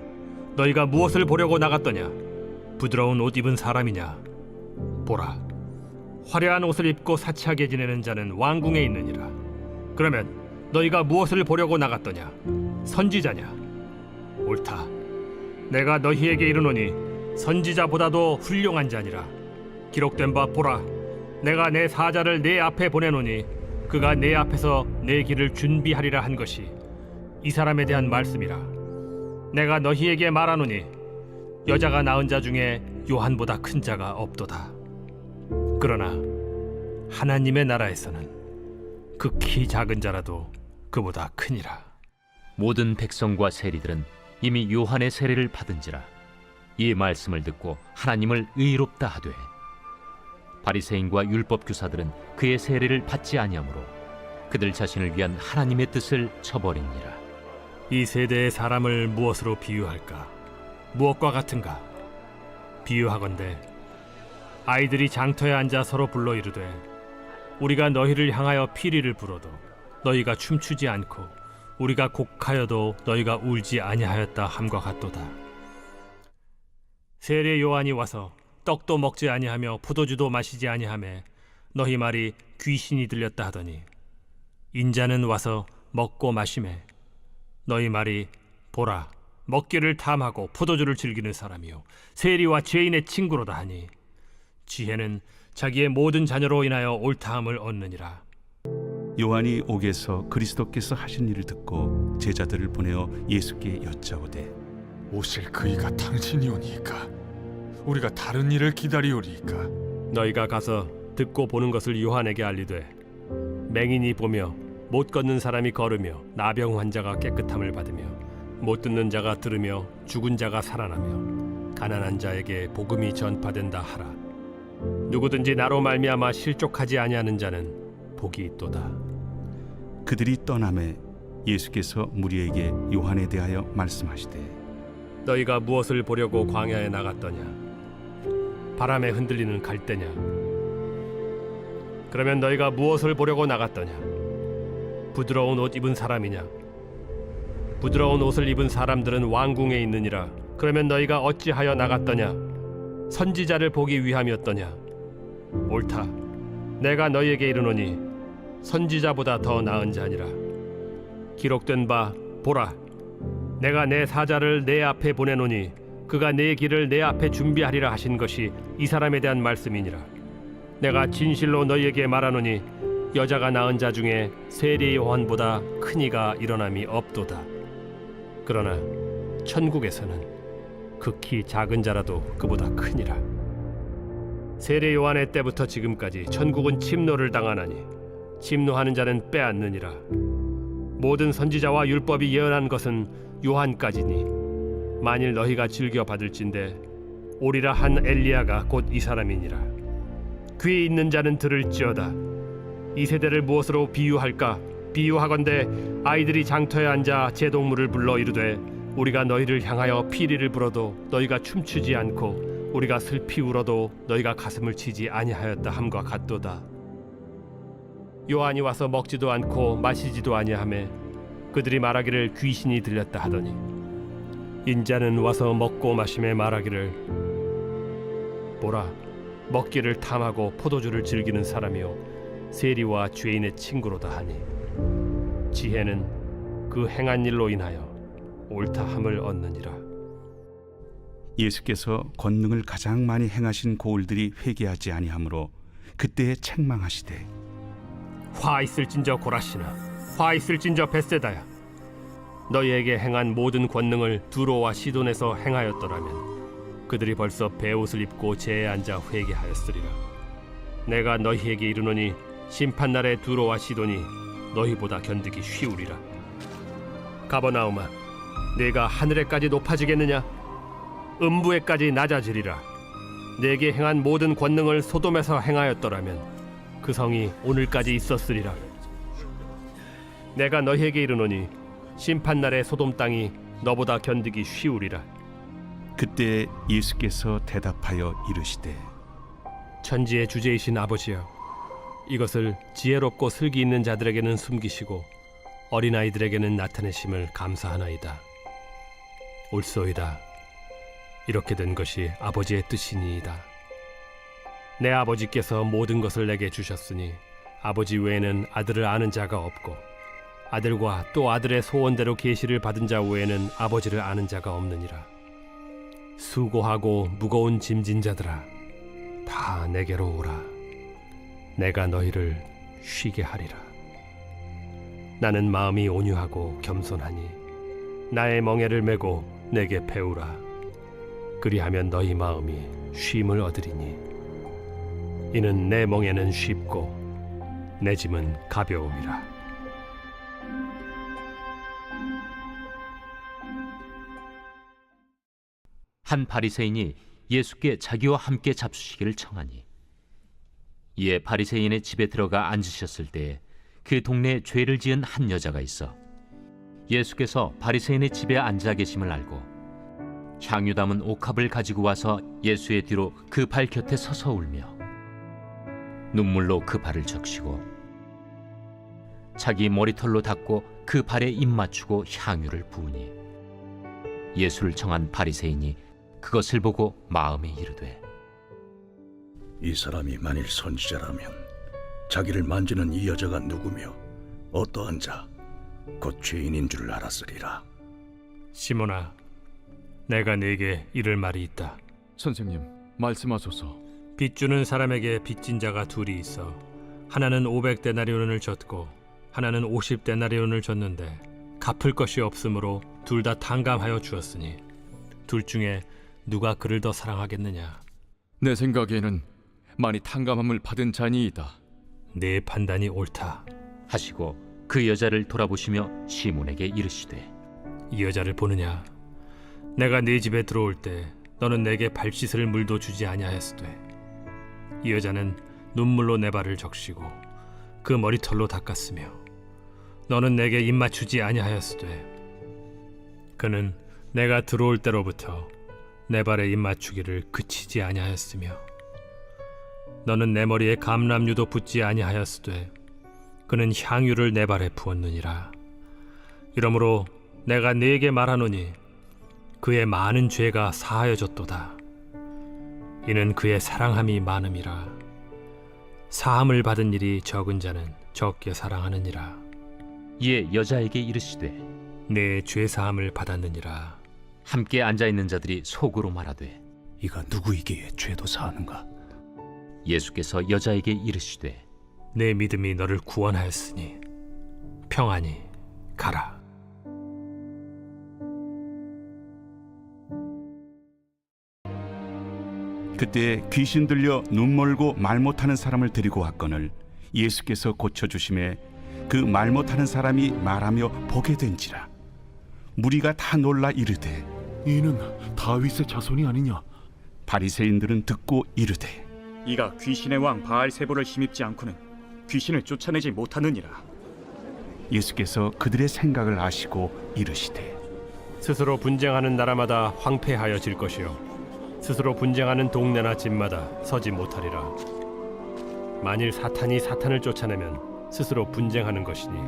C: 너희가 무엇을 보려고 나갔더냐? 부드러운 옷 입은 사람이냐? 보라, 화려한 옷을 입고 사치하게 지내는 자는 왕궁에 있느니라. 그러면 너희가 무엇을 보려고 나갔더냐? 선지자냐? 옳다. 내가 너희에게 이르노니 선지자보다도 훌륭한 자니라. 기록된 바 보라, 내가 내 사자를 내 앞에 보내노니 그가 내 앞에서 내 길을 준비하리라 한 것이 이 사람에 대한 말씀이라. 내가 너희에게 말하노니 여자가 낳은 자 중에 요한보다 큰 자가 없도다. 그러나 하나님의 나라에서는 극히 작은 자라도 그보다 크니라.
A: 모든 백성과 세리들은 이미 요한의 세례를 받은지라. 이 말씀을 듣고 하나님을 의롭다 하되 바리새인과 율법 교사들은 그의 세례를 받지 아니하므로 그들 자신을 위한 하나님의 뜻을 저버리니라.
C: 이 세대의 사람을 무엇으로 비유할까? 무엇과 같은가? 비유하건대 아이들이 장터에 앉아 서로 불러 이르되 우리가 너희를 향하여 피리를 불어도 너희가 춤추지 않고 우리가 곡하여도 너희가 울지 아니하였다 함과 같도다. 세례 요한이 와서 떡도 먹지 아니하며 포도주도 마시지 아니하매 너희 말이 귀신이 들렸다 하더니 인자는 와서 먹고 마시매 너희 말이 보라, 먹기를 탐하고 포도주를 즐기는 사람이요 세리와 죄인의 친구로다 하니 지혜는 자기의 모든 자녀로 인하여 옳다함을 얻느니라.
D: 요한이 옥에서 그리스도께서 하신 일을 듣고 제자들을 보내어 예수께 여짜오되
G: 오실 그이가 당신이 오니이까 우리가 다른 일을 기다리오리이까.
C: 너희가 가서 듣고 보는 것을 요한에게 알리되 맹인이 보며 못 걷는 사람이 걸으며 나병 환자가 깨끗함을 받으며 못 듣는 자가 들으며 죽은 자가 살아나며 가난한 자에게 복음이 전파된다 하라. 누구든지 나로 말미암아 실족하지 아니하는 자는 복이 있도다.
D: 그들이 떠나매 예수께서 무리에게 요한에 대하여 말씀하시되
C: 너희가 무엇을 보려고 광야에 나갔더냐? 바람에 흔들리는 갈대냐? 그러면 너희가 무엇을 보려고 나갔더냐? 부드러운 옷 입은 사람이냐? 부드러운 옷을 입은 사람들은 왕궁에 있느니라. 그러면 너희가 어찌하여 나갔더냐? 선지자를 보기 위함이었더냐? 옳다. 내가 너희에게 이르노니 선지자보다 더 나은 자니라. 기록된 바 보라, 내가 내 사자를 내 앞에 보내노니 그가 내 길을 내 앞에 준비하리라 하신 것이 이 사람에 대한 말씀이니라. 내가 진실로 너희에게 말하노니 여자가 낳은 자 중에 세례 요한보다 큰 이가 일어남이 없도다. 그러나 천국에서는 극히 작은 자라도 그보다 크니라. 세례 요한의 때부터 지금까지 천국은 침노를 당하나니 침노하는 자는 빼앗느니라. 모든 선지자와 율법이 예언한 것은 요한까지니 만일 너희가 즐겨 받을진대 오리라 한 엘리야가 곧 이 사람이니라. 귀 있는 자는 들을지어다. 이 세대를 무엇으로 비유할까? 비유하건대 아이들이 장터에 앉아 제동물을 불러 이르되 우리가 너희를 향하여 피리를 불어도 너희가 춤추지 않고 우리가 슬피 울어도 너희가 가슴을 치지 아니하였다 함과 같도다. 요한이 와서 먹지도 않고 마시지도 아니하매 그들이 말하기를 귀신이 들렸다 하더니 인자는 와서 먹고 마심에 말하기를 보라, 먹기를 탐하고 포도주를 즐기는 사람이요 세리와 죄인의 친구로다 하니 지혜는 그 행한 일로 인하여 옳다함을 얻느니라.
D: 예수께서 권능을 가장 많이 행하신 고을들이 회개하지 아니하므로 그때에 책망하시되
C: 화 있을진저 고라시나, 화 있을진저 벳세다야. 너희에게 행한 모든 권능을 두로와 시돈에서 행하였더라면 그들이 벌써 베옷을 입고 제에 앉아 회개하였으리라. 내가 너희에게 이르노니 심판날에 두로와 시돈이 너희보다 견디기 쉬우리라. 가버나움아, 네가 하늘에까지 높아지겠느냐? 음부에까지 낮아지리라. 내게 행한 모든 권능을 소돔에서 행하였더라면 그 성이 오늘까지 있었으리라. 내가 너희에게 이르노니 심판날에 소돔 땅이 너보다 견디기 쉬우리라.
D: 그때 예수께서 대답하여 이르시되
C: 천지의 주제이신 아버지여, 이것을 지혜롭고 슬기 있는 자들에게는 숨기시고 어린아이들에게는 나타내심을 감사하나이다. 옳소이다. 이렇게 된 것이 아버지의 뜻이니이다. 내 아버지께서 모든 것을 내게 주셨으니 아버지 외에는 아들을 아는 자가 없고 아들과 또 아들의 소원대로 계시를 받은 자 외에는 아버지를 아는 자가 없느니라. 수고하고 무거운 짐진 자들아, 다 내게로 오라. 내가 너희를 쉬게 하리라. 나는 마음이 온유하고 겸손하니 나의 멍에를 메고 내게 배우라. 그리하면 너희 마음이 쉼을 얻으리니 이는 내 멍에는 쉽고 내 짐은 가벼움이라.
A: 한 바리새인이 예수께 자기와 함께 잡수시기를 청하니 이에 바리새인의 집에 들어가 앉으셨을 때에 그 동네에 죄를 지은 한 여자가 있어 예수께서 바리새인의 집에 앉아 계심을 알고 향유 담은 옥합을 가지고 와서 예수의 뒤로 그 발 곁에 서서 울며 눈물로 그 발을 적시고 자기 머리털로 닦고 그 발에 입 맞추고 향유를 부으니 예수를 청한 바리새인이 그것을 보고 마음에 이르되
B: 이 사람이 만일 선지자라면 자기를 만지는 이 여자가 누구며 어떠한 자, 곧 죄인인 줄 알았으리라.
C: 시몬아, 내가 네게 이를 말이 있다.
E: 선생님, 말씀하소서.
C: 빚 주는 사람에게 빚진 자가 둘이 있어 하나는 500데나리온을 줬고 하나는 50데나리온을 줬는데 갚을 것이 없으므로 둘 다 탕감하여 주었으니 둘 중에 누가 그를 더 사랑하겠느냐?
E: 내 생각에는 많이 탕감함을 받은 자니이다.
C: 네 판단이 옳다.
A: 하시고 그 여자를 돌아보시며 시몬에게 이르시되
C: 이 여자를 보느냐? 내가 네 집에 들어올 때 너는 내게 발 씻을 물도 주지 아니하였으되 이 여자는 눈물로 내 발을 적시고 그 머리털로 닦았으며 너는 내게 입 맞추지 아니하였으되 그는 내가 들어올 때로부터 내 발에 입 맞추기를 그치지 아니하였으며 너는 내 머리에 감람유도 붓지 아니하였으되 그는 향유를 내 발에 부었느니라. 이러므로 내가 네게 말하노니 그의 많은 죄가 사하여졌도다. 이는 그의 사랑함이 많음이라. 사함을 받은 일이 적은 자는 적게 사랑하느니라.
A: 이에 여자에게 이르시되
C: 내 죄 사함을 받았느니라.
A: 함께 앉아있는 자들이 속으로 말하되
J: 이가 누구이기에 죄도 사하는가?
A: 예수께서 여자에게 이르시되
C: 내 믿음이 너를 구원하였으니 평안히 가라.
D: 그때 귀신 들려 눈 멀고 말 못하는 사람을 데리고 왔거늘 예수께서 고쳐주심에 그 말 못하는 사람이 말하며 보게 된지라. 무리가 다 놀라 이르되
G: 이는 다윗의 자손이 아니냐?
D: 바리새인들은 듣고 이르되
E: 이가 귀신의 왕 바알세보를 힘입지 않고는 귀신을 쫓아내지 못하느니라.
D: 예수께서 그들의 생각을 아시고 이르시되
C: 스스로 분쟁하는 나라마다 황폐하여질 것이요 스스로 분쟁하는 동네나 집마다 서지 못하리라. 만일 사탄이 사탄을 쫓아내면 스스로 분쟁하는 것이니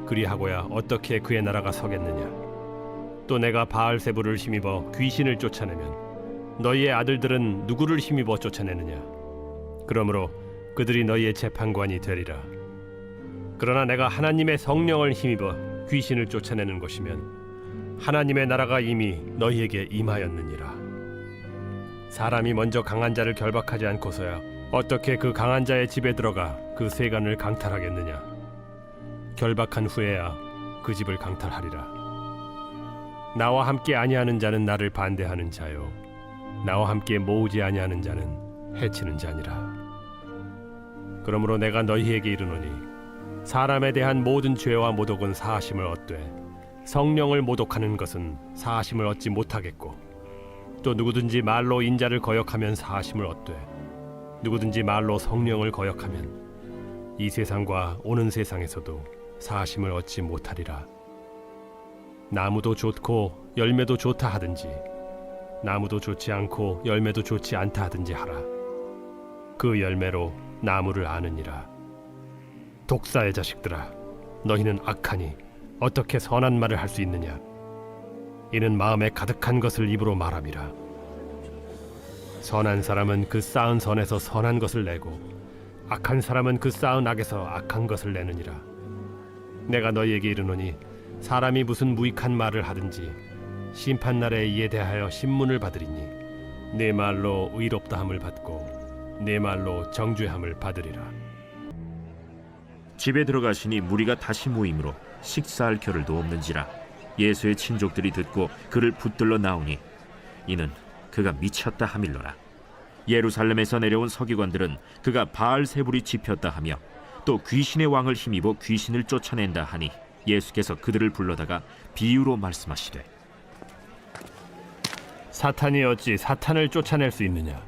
C: 그리하고야 어떻게 그의 나라가 서겠느냐? 또 내가 바알세부를 힘입어 귀신을 쫓아내면 너희의 아들들은 누구를 힘입어 쫓아내느냐? 그러므로 그들이 너희의 재판관이 되리라. 그러나 내가 하나님의 성령을 힘입어 귀신을 쫓아내는 것이면 하나님의 나라가 이미 너희에게 임하였느니라. 사람이 먼저 강한 자를 결박하지 않고서야 어떻게 그 강한 자의 집에 들어가 그 세간을 강탈하겠느냐. 결박한 후에야 그 집을 강탈하리라. 나와 함께 아니하는 자는 나를 반대하는 자요, 나와 함께 모으지 아니하는 자는 해치는 자니라. 그러므로 내가 너희에게 이르노니 사람에 대한 모든 죄와 모독은 사하심을 얻되 성령을 모독하는 것은 사하심을 얻지 못하겠고, 또 누구든지 말로 인자를 거역하면 사하심을 얻되 누구든지 말로 성령을 거역하면 이 세상과 오는 세상에서도 사하심을 얻지 못하리라. 나무도 좋고 열매도 좋다 하든지 나무도 좋지 않고 열매도 좋지 않다 하든지 하라. 그 열매로 나무를 아느니라. 독사의 자식들아, 너희는 악하니 어떻게 선한 말을 할 수 있느냐. 이는 마음에 가득한 것을 입으로 말함이라. 선한 사람은 그 쌓은 선에서 선한 것을 내고 악한 사람은 그 쌓은 악에서 악한 것을 내느니라. 내가 너희에게 이르노니 사람이 무슨 무익한 말을 하든지 심판날에 이에 대하여 신문을 받으리니 내 말로 의롭다함을 받고 내 말로 정죄함을 받으리라.
I: 집에 들어가시니 무리가 다시 모임으로 식사할 겨를도 없는지라. 예수의 친족들이 듣고 그를 붙들러 나오니 이는 그가 미쳤다 하밀러라. 예루살렘에서 내려온 서기관들은 그가 바알세불이 집혔다 하며 또 귀신의 왕을 힘입어 귀신을 쫓아낸다 하니 예수께서 그들을 불러다가 비유로 말씀하시되,
C: 사탄이 어찌 사탄을 쫓아낼 수 있느냐.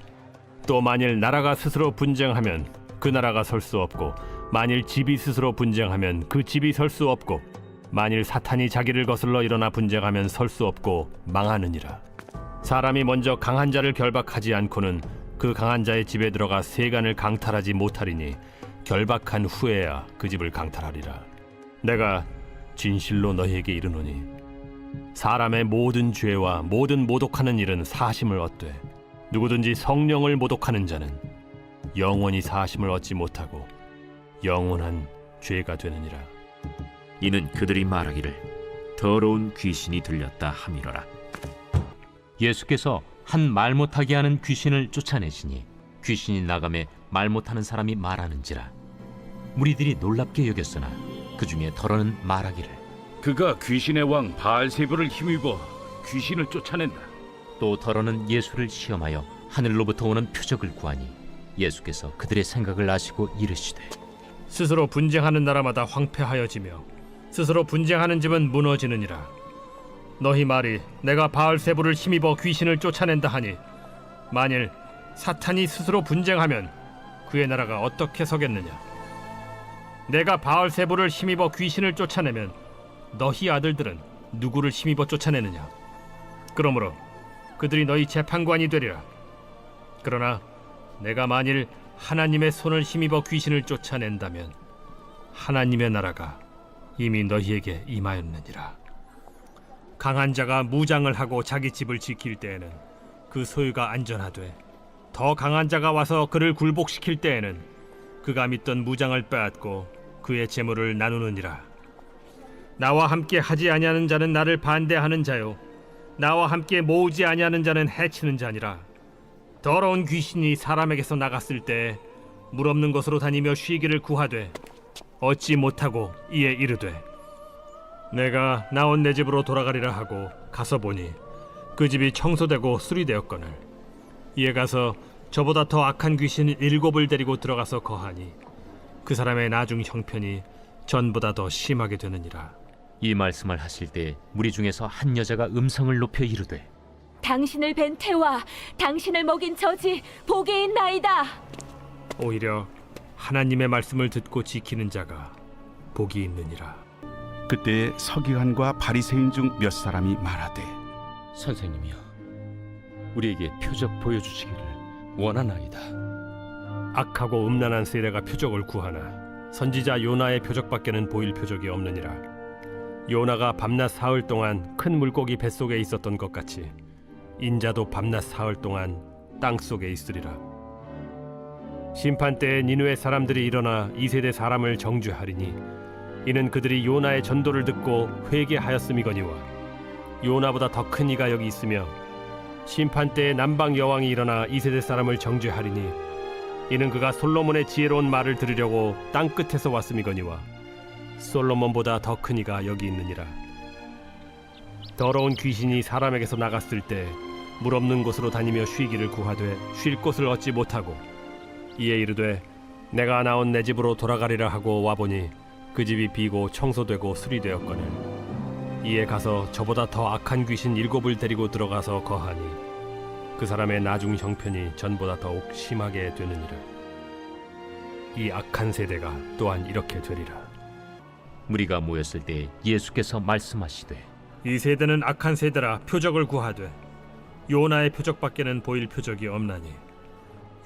C: 또 만일 나라가 스스로 분쟁하면 그 나라가 설 수 없고, 만일 집이 스스로 분쟁하면 그 집이 설 수 없고, 만일 사탄이 자기를 거슬러 일어나 분쟁하면 설 수 없고 망하느니라. 사람이 먼저 강한 자를 결박하지 않고는 그 강한 자의 집에 들어가 세간을 강탈하지 못하리니 결박한 후에야 그 집을 강탈하리라. 내가 진실로 너희에게 이르노니 사람의 모든 죄와 모든 모독하는 일은 사하심을 얻되 누구든지 성령을 모독하는 자는 영원히 사하심을 얻지 못하고 영원한 죄가 되느니라.
I: 이는 그들이 말하기를 더러운 귀신이 들렸다 하미러라.
A: 예수께서 한 말 못하게 하는 귀신을 쫓아내시니 귀신이 나가매 말 못하는 사람이 말하는지라. 무리들이 놀랍게 여겼으나 그 중에 더러는 말하기를
L: 그가 귀신의 왕 바알세불을 힘입어 귀신을 쫓아낸다.
A: 또 더러는 예수를 시험하여 하늘로부터 오는 표적을 구하니 예수께서 그들의 생각을 아시고 이르시되,
C: 스스로 분쟁하는 나라마다 황폐하여지며 스스로 분쟁하는 집은 무너지느니라. 너희 말이 내가 바알세불을 힘입어 귀신을 쫓아낸다 하니 만일 사탄이 스스로 분쟁하면 그의 나라가 어떻게 서겠느냐. 내가 바알세불을 힘입어 귀신을 쫓아내면 너희 아들들은 누구를 힘입어 쫓아내느냐. 그러므로 그들이 너희 재판관이 되리라. 그러나 내가 만일 하나님의 손을 힘입어 귀신을 쫓아낸다면 하나님의 나라가 이미 너희에게 임하였느니라. 강한 자가 무장을 하고 자기 집을 지킬 때에는 그 소유가 안전하되, 더 강한 자가 와서 그를 굴복시킬 때에는 그가 믿던 무장을 빼앗고 그의 재물을 나누느니라. 나와 함께 하지 아니하는 자는 나를 반대하는 자요, 나와 함께 모으지 아니하는 자는 해치는 자니라. 더러운 귀신이 사람에게서 나갔을 때 물 없는 곳으로 다니며 쉬기를 구하되 얻지 못하고 이에 이르되, 내가 나온 내 집으로 돌아가리라 하고 가서 보니 그 집이 청소되고 수리되었거늘 이에 가서 저보다 더 악한 귀신 7을 데리고 들어가서 거하니 그 사람의 나중 형편이 전보다 더 심하게 되느니라.
A: 이 말씀을 하실 때 무리 중에서 한 여자가 음성을 높여 이르되,
M: 당신을 뵌 태와 당신을 먹인 저지 복이 있나이다.
C: 오히려 하나님의 말씀을 듣고 지키는 자가 복이 있느니라.
D: 그때 서기관과 바리새인 중 몇 사람이 말하되,
A: 선생님이여, 우리에게 표적 보여주시기를 원하나이다.
C: 악하고 음란한 세대가 표적을 구하나 선지자 요나의 표적밖에는 보일 표적이 없느니라. 요나가 밤낮 사흘 동안 큰 물고기 뱃속에 있었던 것 같이 인자도 밤낮 사흘 동안 땅 속에 있으리라. 심판 때에 니느웨 사람들이 일어나 이 세대 사람을 정죄하리니 이는 그들이 요나의 전도를 듣고 회개하였음이거니와 요나보다 더 큰 이가 여기 있으며 심판 때에 남방 여왕이 일어나 이 세대 사람을 정죄하리니 이는 그가 솔로몬의 지혜로운 말을 들으려고 땅 끝에서 왔음이거니와 솔로몬보다 더 큰 이가 여기 있느니라. 더러운 귀신이 사람에게서 나갔을 때 물 없는 곳으로 다니며 쉬기를 구하되 쉴 곳을 얻지 못하고 이에 이르되 내가 나온 내 집으로 돌아가리라 하고 와보니 그 집이 비고 청소되고 수리되었거늘 이에 가서 저보다 더 악한 귀신 7을 데리고 들어가서 거하니 그 사람의 나중 형편이 전보다 더욱 심하게 되느니라. 이 악한 세대가 또한 이렇게 되리라.
A: 무리가 모였을 때 예수께서 말씀하시되
C: 이 세대는 악한 세대라 표적을 구하되 요나의 표적밖에는 보일 표적이 없나니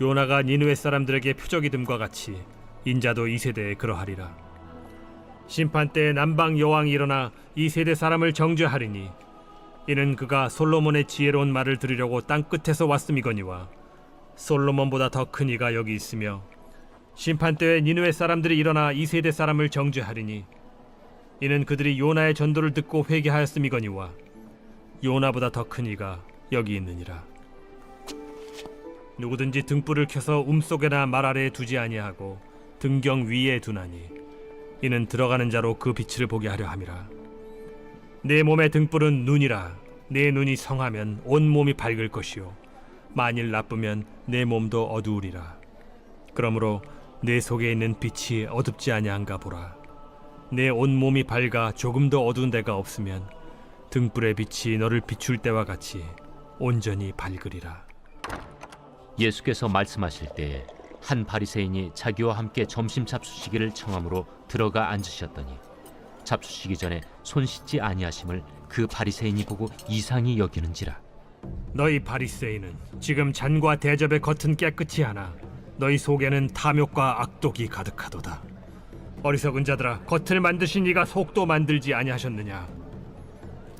C: 요나가 니느웨 사람들에게 표적이 됨과 같이 인자도 이 세대에 그러하리라. 심판 때에 남방 여왕이 일어나 이 세대 사람을 정죄하리니 이는 그가 솔로몬의 지혜로운 말을 들으려고 땅 끝에서 왔음이거니와 솔로몬보다 더 큰 이가 여기 있으며 심판 때에 니느웨 사람들이 일어나 이 세대 사람을 정죄하리니 이는 그들이 요나의 전도를 듣고 회개하였음이거니와 요나보다 더 큰 이가 여기 있느니라. 누구든지 등불을 켜서 속에나 말 아래에 두지 아니하고 등경 위에 두나니 이는 들어가는 자로 그 빛을 보게 하려 함이라. 내 몸의 등불은 눈이라. 내 눈이 성하면 온 몸이 밝을 것이요 만일 나쁘면 내 몸도 어두우리라. 그러므로 내 속에 있는 빛이 어둡지 아니한가 보라. 내 온 몸이 밝아 조금도 어두운 데가 없으면 등불의 빛이 너를 비출 때와 같이 온전히 밝으리라.
A: 예수께서 말씀하실 때에 한 바리새인이 자기와 함께 점심 잡수시기를 청함으로 들어가 앉으셨더니 잡수시기 전에 손 씻지 아니하심을 그 바리새인이 보고 이상히 여기는지라.
C: 너희 바리새인은 지금 잔과 대접의 겉은 깨끗이 하나 너희 속에는 탐욕과 악독이 가득하도다. 어리석은 자들아, 겉을 만드신 이가 속도 만들지 아니하셨느냐?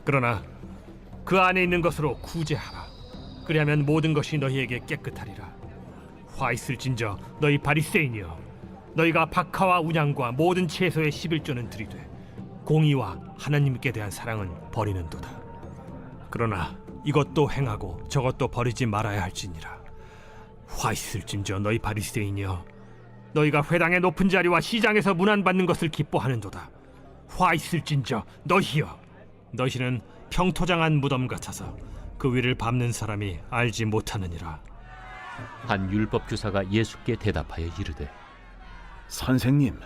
C: 그러나 그 안에 있는 것으로 구제하라. 그리하면 모든 것이 너희에게 깨끗하리라. 화 있을진저 너희 바리새인이여, 너희가 박하와 운양과 모든 채소의 11조는 들이되 공의와 하나님께 대한 사랑은 버리는도다. 그러나 이것도 행하고 저것도 버리지 말아야 할지니라. 화 있을진저 너희 바리새인이여, 너희가 회당의 높은 자리와 시장에서 문안받는 것을 기뻐하는도다. 화 있을진저 너희여, 너희는 평토장한 무덤 같아서 그 위를 밟는 사람이 알지 못하느니라.
A: 한 율법 교사가 예수께 대답하여 이르되
H: 선생님,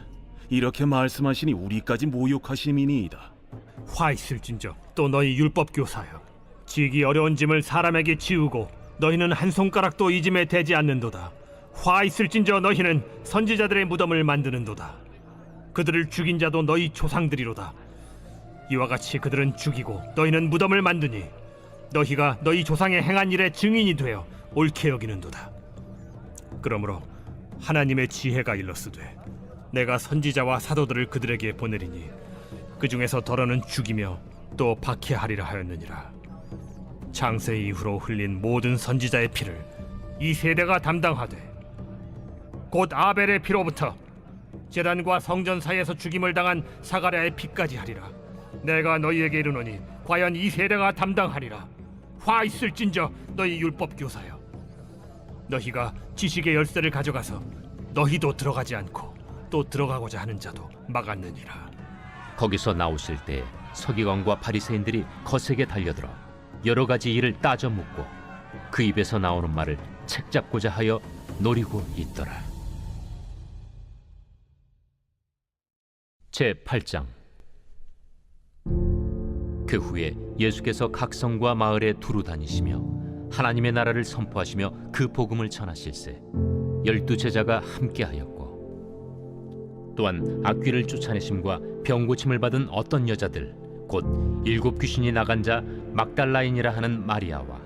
H: 이렇게 말씀하시니 우리까지 모욕하심이니이다.
C: 화 있을진저 또 너희 율법 교사여, 지기 어려운 짐을 사람에게 지우고 너희는 한 손가락도 이 짐에 대지 않는도다. 화 있을진저 너희는 선지자들의 무덤을 만드는도다. 그들을 죽인 자도 너희 조상들이로다. 이와 같이 그들은 죽이고 너희는 무덤을 만드니 너희가 너희 조상의 행한 일의 증인이 되어 옳게 여기는도다. 그러므로 하나님의 지혜가 일렀으되 내가 선지자와 사도들을 그들에게 보내리니 그 중에서 더러는 죽이며 또 박해하리라 하였느니라. 창세 이후로 흘린 모든 선지자의 피를 이 세대가 담당하되 곧 아벨의 피로부터 제단과 성전 사이에서 죽임을 당한 사가랴의 피까지 하리라. 내가 너희에게 이르노니 과연 이 세대가 담당하리라. 화 있을진저 너희 율법 교사여, 너희가 지식의 열쇠를 가져가서 너희도 들어가지 않고 또 들어가고자 하는 자도 막았느니라.
A: 거기서 나오실 때 서기관과 바리새인들이 거세게 달려들어 여러 가지 일을 따져 묻고 그 입에서 나오는 말을 책잡고자 하여 노리고 있더라. 제8장. 그 후에 예수께서 각 성과 마을에 두루 다니시며 하나님의 나라를 선포하시며 그 복음을 전하실세 12 제자가 함께하였고, 또한 악귀를 쫓아내심과 병 고침을 받은 어떤 여자들 곧 7 귀신이 나간 자 막달라인이라 하는 마리아와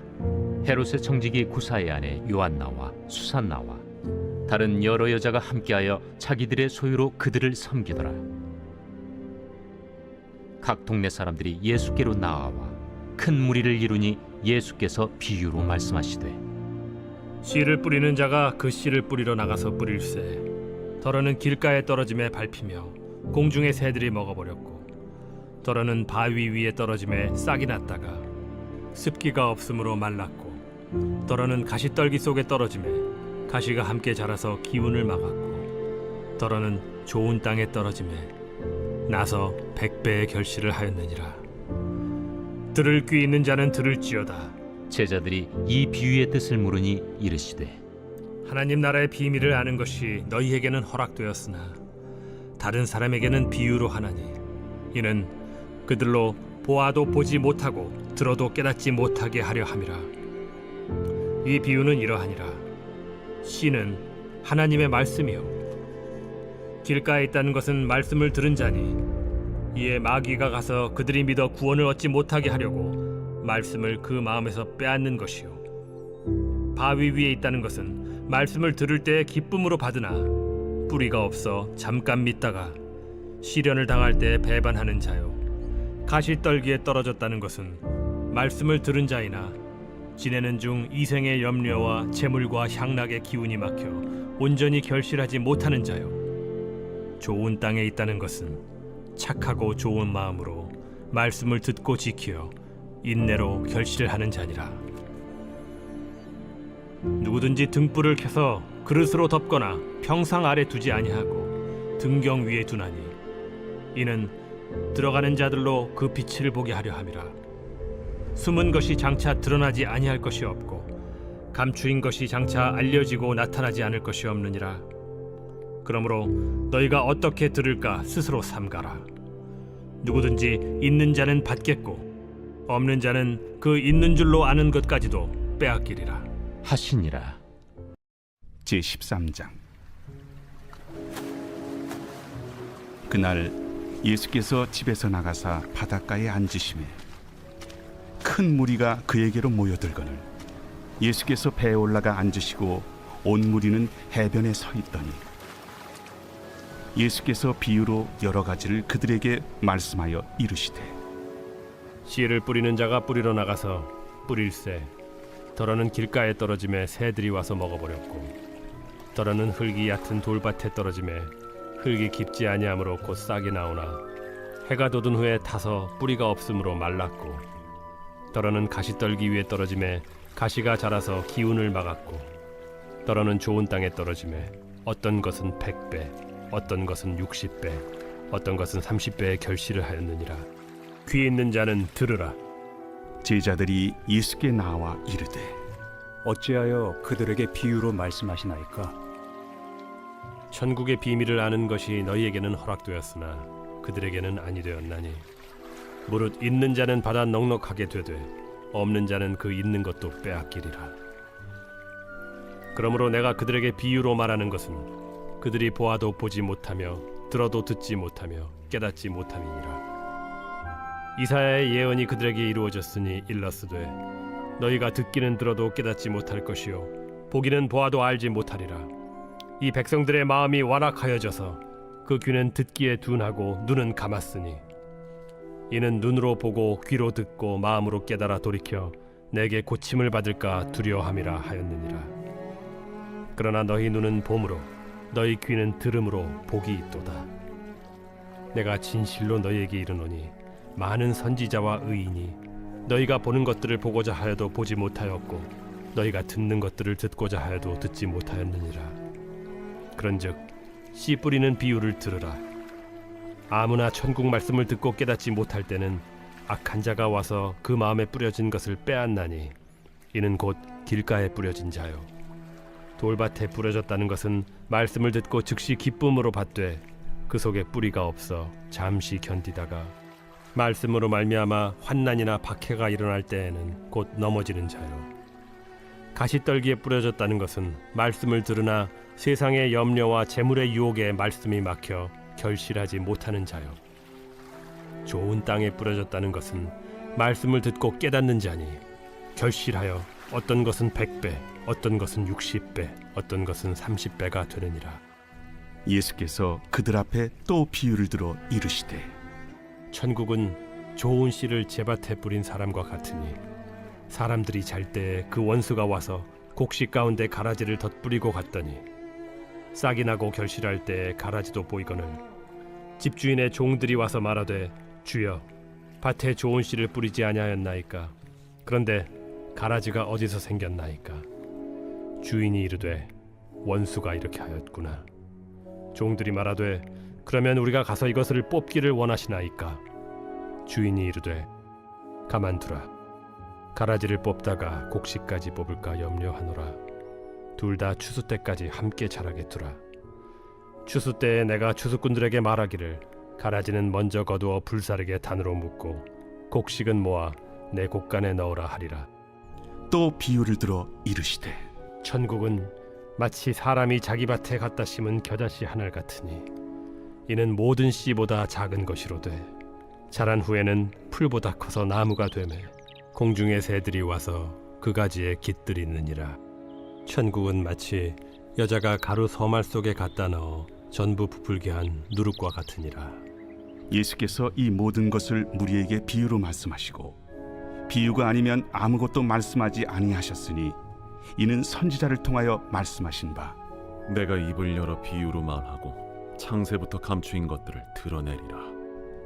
A: 헤롯의 청지기 구사의 아내 요한나와 수산나와 다른 여러 여자가 함께하여 자기들의 소유로 그들을 섬기더라. 각 동네 사람들이 예수께로 나아와 큰 무리를 이루니 예수께서 비유로 말씀하시되
C: 씨를 뿌리는 자가 그 씨를 뿌리러 나가서 뿌릴새 더러는 길가에 떨어짐에 밟히며 공중의 새들이 먹어버렸고 더러는 바위 위에 떨어짐에 싹이 났다가 습기가 없으므로 말랐고 더러는 가시떨기 속에 떨어짐에 가시가 함께 자라서 기운을 막았고 더러는 좋은 땅에 떨어짐에 나서 100배의 결실을 하였느니라. 들을 귀 있는 자는 들을지어다.
A: 제자들이 이 비유의 뜻을 물으니 이르시되
C: 하나님 나라의 비밀을 아는 것이 너희에게는 허락되었으나 다른 사람에게는 비유로 하나니 이는 그들로 보아도 보지 못하고 들어도 깨닫지 못하게 하려 함이라. 이 비유는 이러하니라. 씨는 하나님의 말씀이요 길가에 있다는 것은 말씀을 들은 자니 이에 마귀가 가서 그들이 믿어 구원을 얻지 못하게 하려고 말씀을 그 마음에서 빼앗는 것이요 바위 위에 있다는 것은 말씀을 들을 때에 기쁨으로 받으나 뿌리가 없어 잠깐 믿다가 시련을 당할 때 배반하는 자요 가시떨기에 떨어졌다는 것은 말씀을 들은 자이나 지내는 중 이생의 염려와 재물과 향락의 기운이 막혀 온전히 결실하지 못하는 자요 좋은 땅에 있다는 것은 착하고 좋은 마음으로 말씀을 듣고 지키어 인내로 결실을 하는 자니라. 누구든지 등불을 켜서 그릇으로 덮거나 평상 아래 두지 아니하고 등경 위에 두나니 이는 들어가는 자들로 그 빛을 보게 하려 함이라. 숨은 것이 장차 드러나지 아니할 것이 없고 감추인 것이 장차 알려지고 나타나지 않을 것이 없느니라. 그러므로 너희가 어떻게 들을까 스스로 삼가라. 누구든지 있는 자는 받겠고 없는 자는 그 있는 줄로 아는 것까지도 빼앗기리라
A: 하시니라.
D: 제13장. 그날 예수께서 집에서 나가사 바닷가에 앉으시매 큰 무리가 그에게로 모여들거늘 예수께서 배에 올라가 앉으시고 온 무리는 해변에 서 있더니 예수께서 비유로 여러 가지를 그들에게 말씀하여 이르시되
C: 씨를 뿌리는 자가 뿌리러 나가서 뿌릴새 더러는 길가에 떨어짐에 새들이 와서 먹어버렸고 더러는 흙이 얕은 돌밭에 떨어짐에 흙이 깊지 아니하므로 곧 싹이 나오나 해가 돋은 후에 타서 뿌리가 없으므로 말랐고 더러는 가시떨기 위에 떨어짐에 가시가 자라서 기운을 막았고 더러는 좋은 땅에 떨어짐에 어떤 것은 100배 어떤 것은 60배 어떤 것은 30배의 결실을 하였느니라. 귀 있는 자는 들으라.
D: 제자들이 예수께 나와 이르되
J: 어찌하여 그들에게 비유로 말씀하시나이까?
C: 천국의 비밀을 아는 것이 너희에게는 허락되었으나 그들에게는 아니 되었나니 무릇 있는 자는 받아 넉넉하게 되되 없는 자는 그 있는 것도 빼앗기리라. 그러므로 내가 그들에게 비유로 말하는 것은 그들이 보아도 보지 못하며 들어도 듣지 못하며 깨닫지 못함이니라. 이사야의 예언이 그들에게 이루어졌으니 일렀으되 너희가 듣기는 들어도 깨닫지 못할 것이요 보기는 보아도 알지 못하리라. 이 백성들의 마음이 완악하여져서 그 귀는 듣기에 둔하고 눈은 감았으니 이는 눈으로 보고 귀로 듣고 마음으로 깨달아 돌이켜 내게 고침을 받을까 두려워함이라 하였느니라. 그러나 너희 눈은 봄으로 너희 귀는 들음으로 복이 있도다. 내가 진실로 너희에게 이르노니 많은 선지자와 의인이 너희가 보는 것들을 보고자 하여도 보지 못하였고 너희가 듣는 것들을 듣고자 하여도 듣지 못하였느니라. 그런즉 씨 뿌리는 비유를 들으라. 아무나 천국 말씀을 듣고 깨닫지 못할 때는 악한 자가 와서 그 마음에 뿌려진 것을 빼앗나니 이는 곧 길가에 뿌려진 자요 돌밭에 뿌려졌다는 것은 말씀을 듣고 즉시 기쁨으로 받되 그 속에 뿌리가 없어 잠시 견디다가 말씀으로 말미암아 환난이나 박해가 일어날 때에는 곧 넘어지는 자요 가시떨기에 뿌려졌다는 것은 말씀을 들으나 세상의 염려와 재물의 유혹에 말씀이 막혀 결실하지 못하는 자요 좋은 땅에 뿌려졌다는 것은 말씀을 듣고 깨닫는 자니 결실하여 어떤 것은 100배 어떤 것은 60배 어떤 것은 30배가 되느니라.
D: 예수께서 그들 앞에 또 비유를 들어 이르시되
C: 천국은 좋은 씨를 제밭에 뿌린 사람과 같으니 사람들이 잘 때에 그 원수가 와서 곡식 가운데 가라지를 덧뿌리고 갔더니 싹이 나고 결실할 때에 가라지도 보이거늘 집주인의 종들이 와서 말하되 주여 밭에 좋은 씨를 뿌리지 아니하였나이까? 그런데 가라지가 어디서 생겼나이까? 주인이 이르되 원수가 이렇게 하였구나. 종들이 말하되 그러면 우리가 가서 이것을 뽑기를 원하시나이까? 주인이 이르되 가만두라. 가라지를 뽑다가 곡식까지 뽑을까 염려하노라. 둘 다 추수 때까지 함께 자라게 두라. 추수 때에 내가 추수꾼들에게 말하기를 가라지는 먼저 거두어 불사르게 단으로 묶고 곡식은 모아 내 곡간에 넣으라 하리라.
D: 또 비유를 들어 이르시되
C: 천국은 마치 사람이 자기 밭에 갖다 심은 겨자씨 하늘 같으니 이는 모든 씨보다 작은 것이로되 자란 후에는 풀보다 커서 나무가 되매 공중의 새들이 와서 그 가지에 깃들이느니라. 천국은 마치 여자가 가루 서말 속에 갖다 넣어 전부 부풀게 한 누룩과 같으니라.
D: 예수께서 이 모든 것을 무리에게 비유로 말씀하시고 비유가 아니면 아무것도 말씀하지 아니하셨으니 이는 선지자를 통하여 말씀하신 바
N: 내가 입을 열어 비유로 말하고 창세부터 감추인 것들을 드러내리라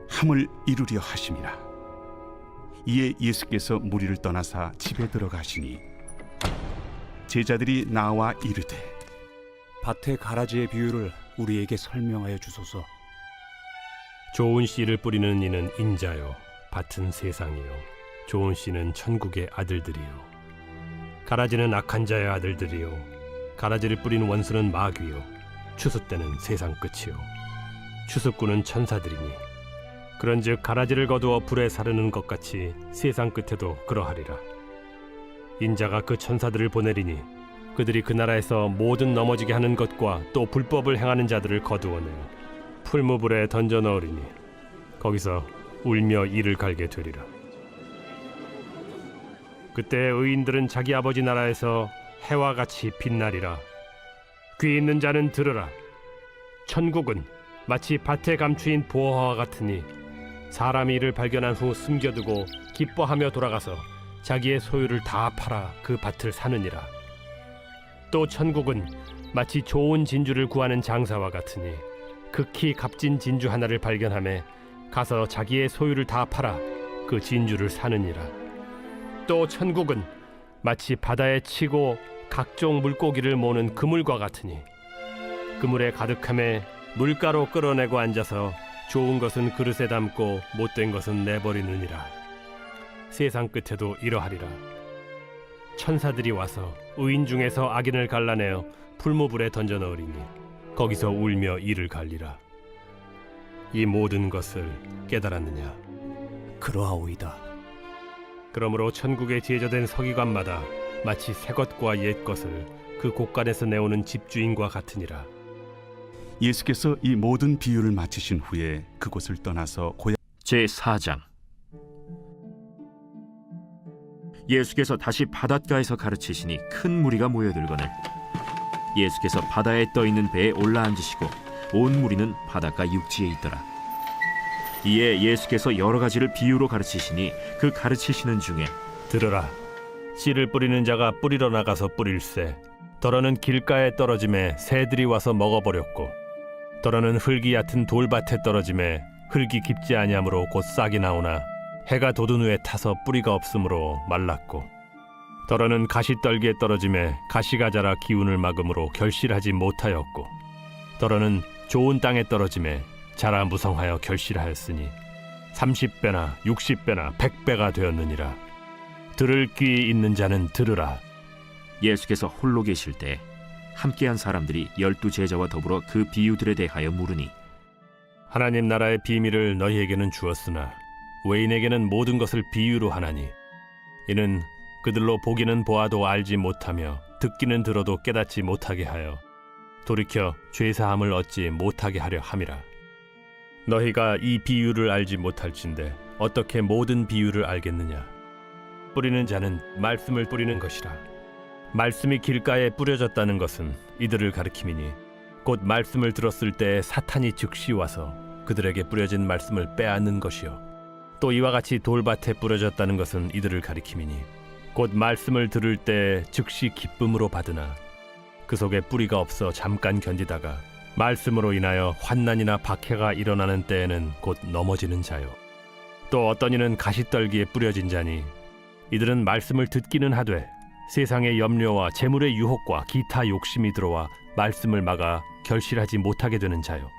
D: 함을 이루려 하심이라. 이에 예수께서 무리를 떠나사 집에 들어가시니 제자들이 나와 이르되
J: 밭의 가라지의 비유를 우리에게 설명하여 주소서.
C: 좋은 씨를 뿌리는 이는 인자요 밭은 세상이요 좋은 씨는 천국의 아들들이요 가라지는 악한 자의 아들들이요 가라지를 뿌리는 원수는 마귀요 추수 때는 세상 끝이요 추수꾼은 천사들이니 그런즉 가라지를 거두어 불에 사르는 것 같이 세상 끝에도 그러하리라. 인자가 그 천사들을 보내리니 그들이 그 나라에서 모든 넘어지게 하는 것과 또 불법을 행하는 자들을 거두어내어 풀무불에 던져 넣으리니 거기서 울며 이를 갈게 되리라. 그때 의인들은 자기 아버지 나라에서 해와 같이 빛나리라. 귀 있는 자는 들으라. 천국은 마치 밭에 감추인 보화와 같으니 사람이 이를 발견한 후 숨겨두고 기뻐하며 돌아가서 자기의 소유를 다 팔아 그 밭을 사느니라. 또 천국은 마치 좋은 진주를 구하는 장사와 같으니 극히 값진 진주 하나를 발견하매 가서 자기의 소유를 다 팔아 그 진주를 사느니라. 또 천국은 마치 바다에 치고 각종 물고기를 모는 그물과 같으니 그물에 가득함에 물가로 끌어내고 앉아서 좋은 것은 그릇에 담고 못된 것은 내버리느니라. 세상 끝에도 이러하리라. 천사들이 와서 의인 중에서 악인을 갈라내어 풀무불에 던져 넣으리니 거기서 울며 이를 갈리라. 이 모든 것을 깨달았느냐?
J: 그러하오이다.
C: 그러므로 천국에 제조된 서기관마다 마치 새 것과 옛 것을 그 곳간에서 내오는 집주인과 같으니라.
D: 예수께서 이 모든 비유를 마치신 후에 그곳을 떠나서
I: 제4장 예수께서 다시 바닷가에서 가르치시니 큰 무리가 모여들거늘 예수께서 바다에 떠있는 배에 올라앉으시고 온 무리는 바닷가 육지에 있더라. 이에 예수께서 여러 가지를 비유로 가르치시니 그 가르치시는 중에
C: 들으라. 씨를 뿌리는 자가 뿌리러 나가서 뿌릴새 더러는 길가에 떨어짐에 새들이 와서 먹어버렸고 더러는 흙이 얕은 돌밭에 떨어짐에 흙이 깊지 아니하므로 곧 싹이 나오나 해가 돋은 후에 타서 뿌리가 없으므로 말랐고 더러는 가시떨기에 떨어짐에 가시가 자라 기운을 막음으로 결실하지 못하였고 더러는 좋은 땅에 떨어짐에 자라 무성하여 결실하였으니 30배나 60배나 100배가 되었느니라. 들을 귀 있는 자는 들으라.
I: 예수께서 홀로 계실 때 함께한 사람들이 12 제자와 더불어 그 비유들에 대하여 물으니
C: 하나님 나라의 비밀을 너희에게는 주었으나 외인에게는 모든 것을 비유로 하나니 이는 그들로 보기는 보아도 알지 못하며 듣기는 들어도 깨닫지 못하게 하여 돌이켜 죄사함을 얻지 못하게 하려 함이라. 너희가 이 비유를 알지 못할진대 어떻게 모든 비유를 알겠느냐? 뿌리는 자는 말씀을 뿌리는 것이라. 말씀이 길가에 뿌려졌다는 것은 이들을 가리킴이니 곧 말씀을 들었을 때 사탄이 즉시 와서 그들에게 뿌려진 말씀을 빼앗는 것이요 또 이와 같이 돌밭에 뿌려졌다는 것은 이들을 가리킴이니 곧 말씀을 들을 때 즉시 기쁨으로 받으나 그 속에 뿌리가 없어 잠깐 견디다가 말씀으로 인하여 환난이나 박해가 일어나는 때에는 곧 넘어지는 자요 또 어떤 이는 가시떨기에 뿌려진 자니 이들은 말씀을 듣기는 하되 세상의 염려와 재물의 유혹과 기타 욕심이 들어와 말씀을 막아 결실하지 못하게 되는 자요.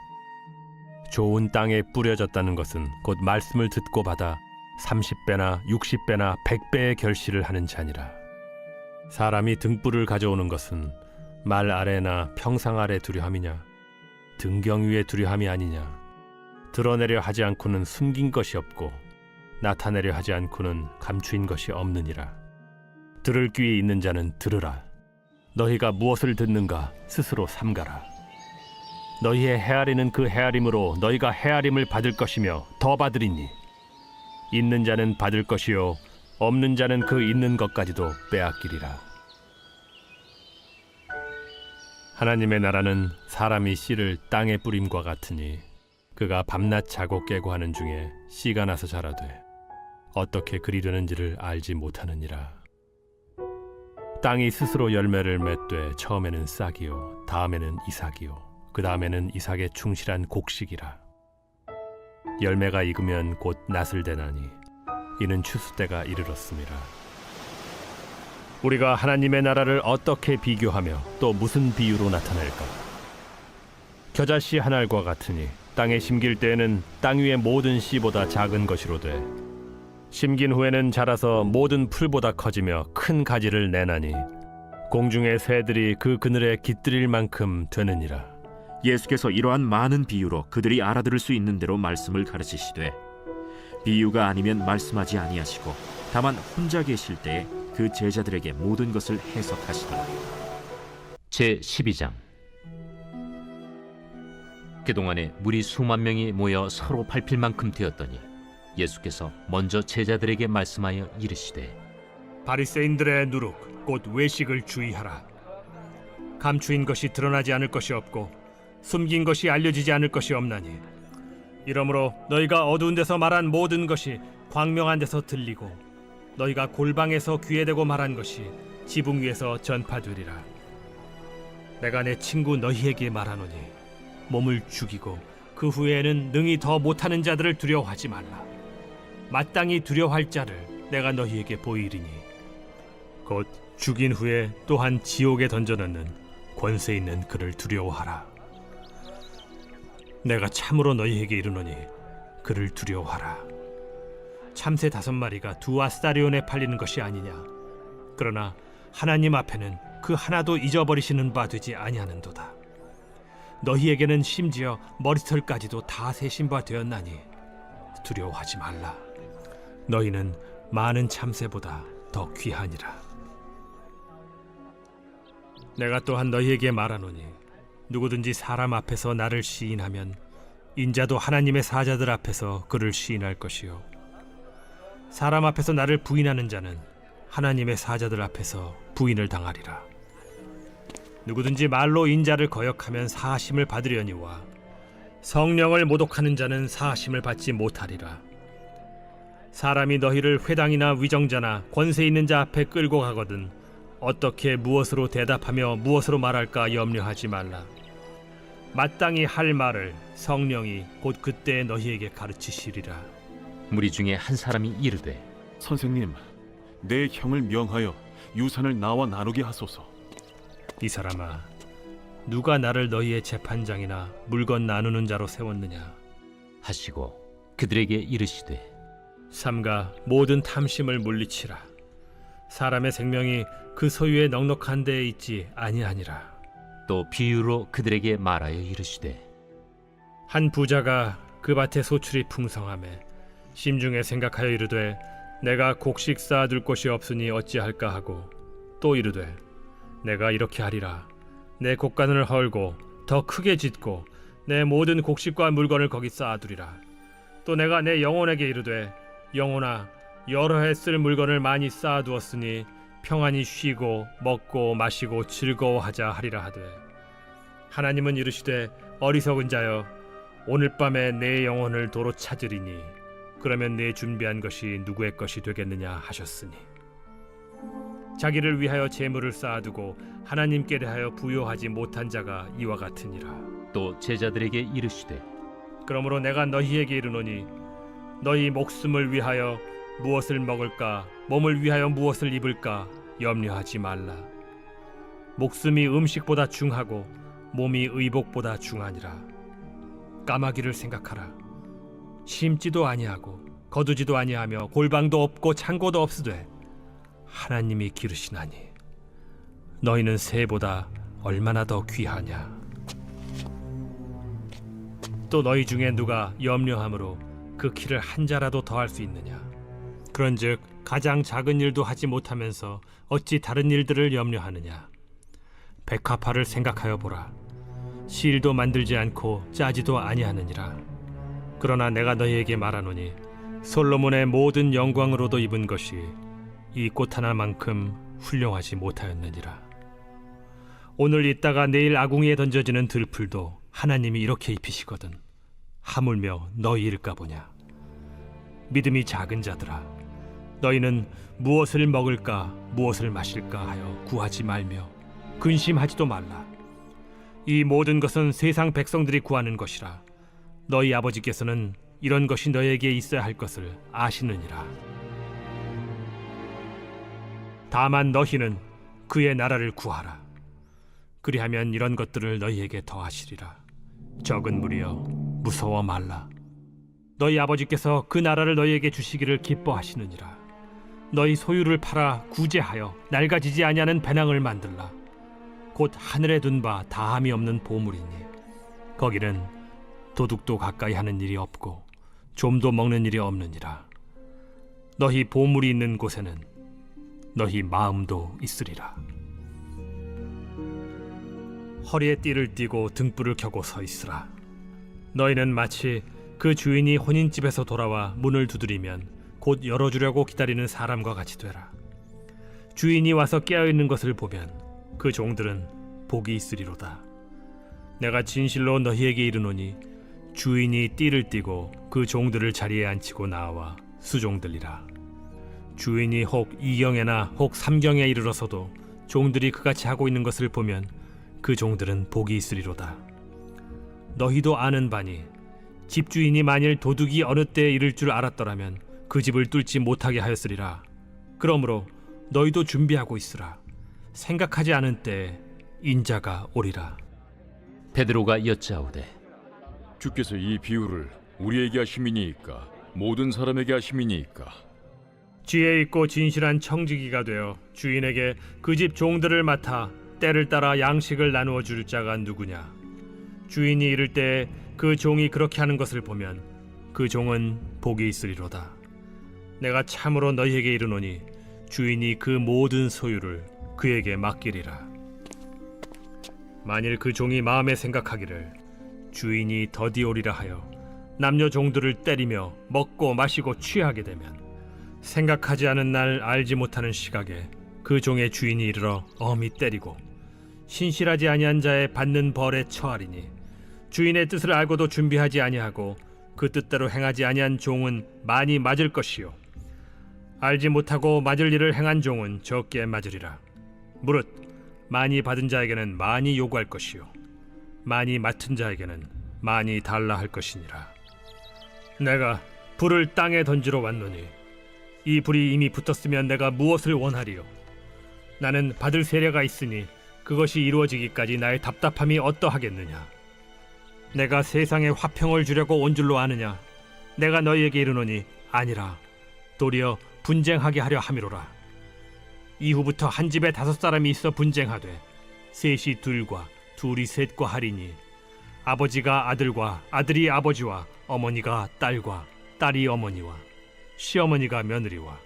C: 좋은 땅에 뿌려졌다는 것은 곧 말씀을 듣고 받아 30배나 60배나 100배의 결실을 하는 자니라. 사람이 등불을 가져오는 것은 말 아래나 평상 아래 두려함이냐 등경 위에 두려함이 아니냐. 드러내려 하지 않고는 숨긴 것이 없고 나타내려 하지 않고는 감추인 것이 없느니라. 들을 귀에 있는 자는 들으라. 너희가 무엇을 듣는가 스스로 삼가라. 너희의 헤아리는 그 헤아림으로 너희가 헤아림을 받을 것이며 더 받으리니 있는 자는 받을 것이요 없는 자는 그 있는 것까지도 빼앗기리라. 하나님의 나라는 사람이 씨를 땅에 뿌림과 같으니 그가 밤낮 자고 깨고 하는 중에 씨가 나서 자라되 어떻게 그리 되는지를 알지 못하느니라. 땅이 스스로 열매를 맺되 처음에는 싹이요 다음에는 이삭이요 그 다음에는 이삭의 충실한 곡식이라. 열매가 익으면 곧 낫을 대나니 이는 추수 때가 이르렀음이라. 우리가 하나님의 나라를 어떻게 비교하며 또 무슨 비유로 나타낼까? 겨자씨 한 알과 같으니 땅에 심길 때에는 땅 위의 모든 씨보다 작은 것이로되 심긴 후에는 자라서 모든 풀보다 커지며 큰 가지를 내나니 공중의 새들이 그 그늘에 깃들일 만큼 되느니라.
I: 예수께서 이러한 많은 비유로 그들이 알아들을 수 있는 대로 말씀을 가르치시되 비유가 아니면 말씀하지 아니하시고 다만 혼자 계실 때에 그 제자들에게 모든 것을 해석하시더라.
A: 제12장. 그동안에 무리 수만 명이 모여 서로 밟힐 만큼 되었더니 예수께서 먼저 제자들에게 말씀하여 이르시되
C: 바리새인들의 누룩 곧 외식을 주의하라. 감추인 것이 드러나지 않을 것이 없고 숨긴 것이 알려지지 않을 것이 없나니 이러므로 너희가 어두운 데서 말한 모든 것이 광명한 데서 들리고 너희가 골방에서 귀에 대고 말한 것이 지붕 위에서 전파되리라. 내가 내 친구 너희에게 말하노니 몸을 죽이고 그 후에는 능히 더 못하는 자들을 두려워하지 말라. 마땅히 두려워할 자를 내가 너희에게 보이리니 곧 죽인 후에 또한 지옥에 던져넣는 권세 있는 그를 두려워하라. 내가 참으로 너희에게 이르노니 그를 두려워하라. 참새 5마리가 2아스타리온에 팔리는 것이 아니냐. 그러나 하나님 앞에는 그 하나도 잊어버리시는 바 되지 아니하는도다. 너희에게는 심지어 머리털까지도 다 세신 바 되었나니 두려워하지 말라. 너희는 많은 참새보다 더 귀하니라. 내가 또한 너희에게 말하노니 누구든지 사람 앞에서 나를 시인하면 인자도 하나님의 사자들 앞에서 그를 시인할 것이요 사람 앞에서 나를 부인하는 자는 하나님의 사자들 앞에서 부인을 당하리라. 누구든지 말로 인자를 거역하면 사하심을 받으려니와 성령을 모독하는 자는 사하심을 받지 못하리라. 사람이 너희를 회당이나 위정자나 권세 있는 자 앞에 끌고 가거든 어떻게 무엇으로 대답하며 무엇으로 말할까 염려하지 말라. 마땅히 할 말을 성령이 곧 그때 너희에게 가르치시리라.
A: 무리 중에 한 사람이 이르되
N: 선생님, 내 형을 명하여 유산을 나와 나누게 하소서.
C: 이 사람아, 누가 나를 너희의 재판장이나 물건 나누는 자로 세웠느냐
A: 하시고 그들에게 이르시되
C: 삼가 모든 탐심을 물리치라. 사람의 생명이 그 소유의 넉넉한 데에 있지 아니하니라.
A: 또 비유로 그들에게 말하여 이르시되
C: 한 부자가 그 밭에 소출이 풍성하매 심중에 생각하여 이르되 내가 곡식 쌓아둘 곳이 없으니 어찌할까 하고 또 이르되 내가 이렇게 하리라. 내 곡간을 헐고 더 크게 짓고 내 모든 곡식과 물건을 거기 쌓아두리라. 또 내가 내 영혼에게 이르되 영혼아, 여러 해 쓸 물건을 많이 쌓아두었으니 평안히 쉬고 먹고 마시고 즐거워하자 하리라 하되 하나님은 이르시되 어리석은 자여, 오늘 밤에 내 영혼을 도로 찾으리니 그러면 내 준비한 것이 누구의 것이 되겠느냐 하셨으니 자기를 위하여 재물을 쌓아두고 하나님께 대하여 부요하지 못한 자가 이와 같으니라.
A: 또 제자들에게 이르시되
C: 그러므로 내가 너희에게 이르노니 너희 목숨을 위하여 무엇을 먹을까, 몸을 위하여 무엇을 입을까 염려하지 말라. 목숨이 음식보다 중하고 몸이 의복보다 중하니라. 까마귀를 생각하라. 심지도 아니하고 거두지도 아니하며 골방도 없고 창고도 없으되 하나님이 기르시나니 너희는 새보다 얼마나 더 귀하냐. 또 너희 중에 누가 염려함으로 그 키를 한 자라도 더할 수 있느냐. 그런즉 가장 작은 일도 하지 못하면서 어찌 다른 일들을 염려하느냐. 백합화를 생각하여 보라. 실도 만들지 않고 짜지도 아니하느니라. 그러나 내가 너희에게 말하노니 솔로몬의 모든 영광으로도 입은 것이 이 꽃 하나만큼 훌륭하지 못하였느니라. 오늘 있다가 내일 아궁이에 던져지는 들풀도 하나님이 이렇게 입히시거든 하물며 너희일까 보냐. 믿음이 작은 자들아, 너희는 무엇을 먹을까 무엇을 마실까 하여 구하지 말며 근심하지도 말라. 이 모든 것은 세상 백성들이 구하는 것이라. 너희 아버지께서는 이런 것이 너희에게 있어야 할 것을 아시느니라. 다만 너희는 그의 나라를 구하라. 그리하면 이런 것들을 너희에게 더하시리라. 적은 무리여, 무서워 말라. 너희 아버지께서 그 나라를 너희에게 주시기를 기뻐하시느니라. 너희 소유를 팔아 구제하여 낡아지지 아니하는 배낭을 만들라. 곧 하늘에 둔 바 다함이 없는 보물이니 거기는 도둑도 가까이 하는 일이 없고 좀도 먹는 일이 없느니라. 너희 보물이 있는 곳에는 너희 마음도 있으리라. 허리에 띠를 띠고 등불을 켜고 서 있으라. 너희는 마치 그 주인이 혼인집에서 돌아와 문을 두드리면 곧 열어주려고 기다리는 사람과 같이 되라. 주인이 와서 깨어있는 것을 보면 그 종들은 복이 있으리로다. 내가 진실로 너희에게 이르노니 주인이 띠를 띠고 그 종들을 자리에 앉히고 나와 수종들리라. 주인이 혹 2경에나 혹 3경에 이르러서도 종들이 그같이 하고 있는 것을 보면 그 종들은 복이 있으리로다. 너희도 아는 바니 집주인이 만일 도둑이 어느 때에 이를 줄 알았더라면 그 집을 뚫지 못하게 하였으리라. 그러므로 너희도 준비하고 있으라. 생각하지 않은 때에 인자가 오리라.
A: 베드로가 여짜오되
L: 주께서 이 비유를 우리에게 하심이니이까 모든 사람에게 하심이니이까.
C: 지혜 있고 진실한 청지기가 되어 주인에게 그 집 종들을 맡아 때를 따라 양식을 나누어 줄 자가 누구냐. 주인이 이를 때에 그 종이 그렇게 하는 것을 보면 그 종은 복이 있으리로다. 내가 참으로 너희에게 이르노니 주인이 그 모든 소유를 그에게 맡기리라. 만일 그 종이 마음에 생각하기를 주인이 더디 오리라 하여 남녀 종들을 때리며 먹고 마시고 취하게 되면 생각하지 않은 날 알지 못하는 시각에 그 종의 주인이 이르러 엄히 때리고 신실하지 아니한 자의 받는 벌에 처하리니 주인의 뜻을 알고도 준비하지 아니하고 그 뜻대로 행하지 아니한 종은 많이 맞을 것이요 알지 못하고 맞을 일을 행한 종은 적게 맞으리라. 무릇 많이 받은 자에게는 많이 요구할 것이요 많이 맡은 자에게는 많이 달라 할 것이니라. 내가 불을 땅에 던지러 왔노니 이 불이 이미 붙었으면 내가 무엇을 원하리요. 나는 받을 세례가 있으니 그것이 이루어지기까지 나의 답답함이 어떠하겠느냐. 내가 세상에 화평을 주려고 온 줄로 아느냐. 내가 너희에게 이르노니 아니라 도리어 분쟁하게 하려 함이로라. 이후부터 한 집에 5사람이 있어 분쟁하되 셋이 둘과 둘이 셋과 하리니 아버지가 아들과 아들이 아버지와 어머니가 딸과 딸이 어머니와 시어머니가 며느리와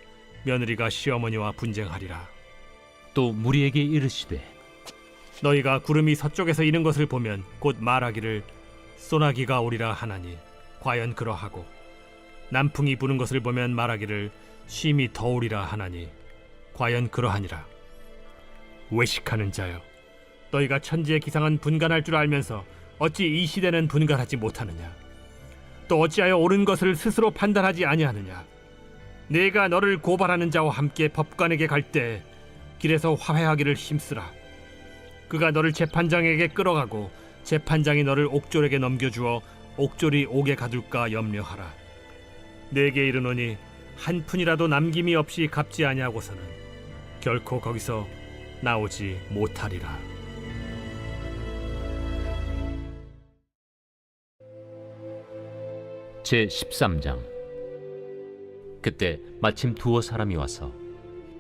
C: 며느리가 시어머니와 분쟁하리라.
A: 또 무리에게 이르시되
C: 너희가 구름이 서쪽에서 이는 것을 보면 곧 말하기를 소나기가 오리라 하나니 과연 그러하고 남풍이 부는 것을 보면 말하기를 심히 더우리라 하나니 과연 그러하니라. 외식하는 자여, 너희가 천지의 기상은 분간할 줄 알면서 어찌 이 시대는 분간하지 못하느냐. 또 어찌하여 옳은 것을 스스로 판단하지 아니하느냐. 내가 너를 고발하는 자와 함께 법관에게 갈 때 길에서 화해하기를 힘쓰라. 그가 너를 재판장에게 끌어가고 재판장이 너를 옥졸에게 넘겨주어 옥졸이 옥에 가둘까 염려하라. 내게 이르노니 한 푼이라도 남김이 없이 갚지 아니하고서는 결코 거기서 나오지 못하리라.
A: 제 13장. 그때 마침 두어 사람이 와서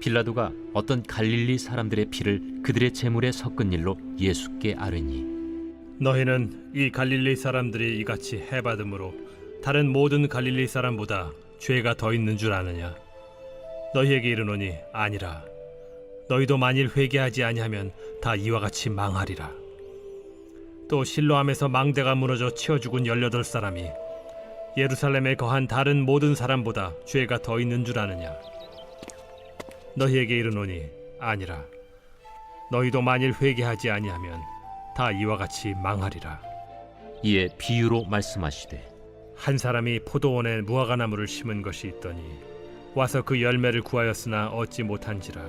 A: 빌라도가 어떤 갈릴리 사람들의 피를 그들의 제물에 섞은 일로 예수께 아뢰니,
C: 너희는 이 갈릴리 사람들이 이같이 해받음으로 다른 모든 갈릴리 사람보다 죄가 더 있는 줄 아느냐? 너희에게 이르노니 아니라. 너희도 만일 회개하지 아니하면 다 이와 같이 망하리라. 또 실로암에서 망대가 무너져 치어 죽은 18사람이 예루살렘에 거한 다른 모든 사람보다 죄가 더 있는 줄 아느냐? 너희에게 이르노니 아니라. 너희도 만일 회개하지 아니하면 다 이와 같이 망하리라.
A: 이에 비유로 말씀하시되,
C: 한 사람이 포도원에 무화과나무를 심은 것이 있더니 와서 그 열매를 구하였으나 얻지 못한지라.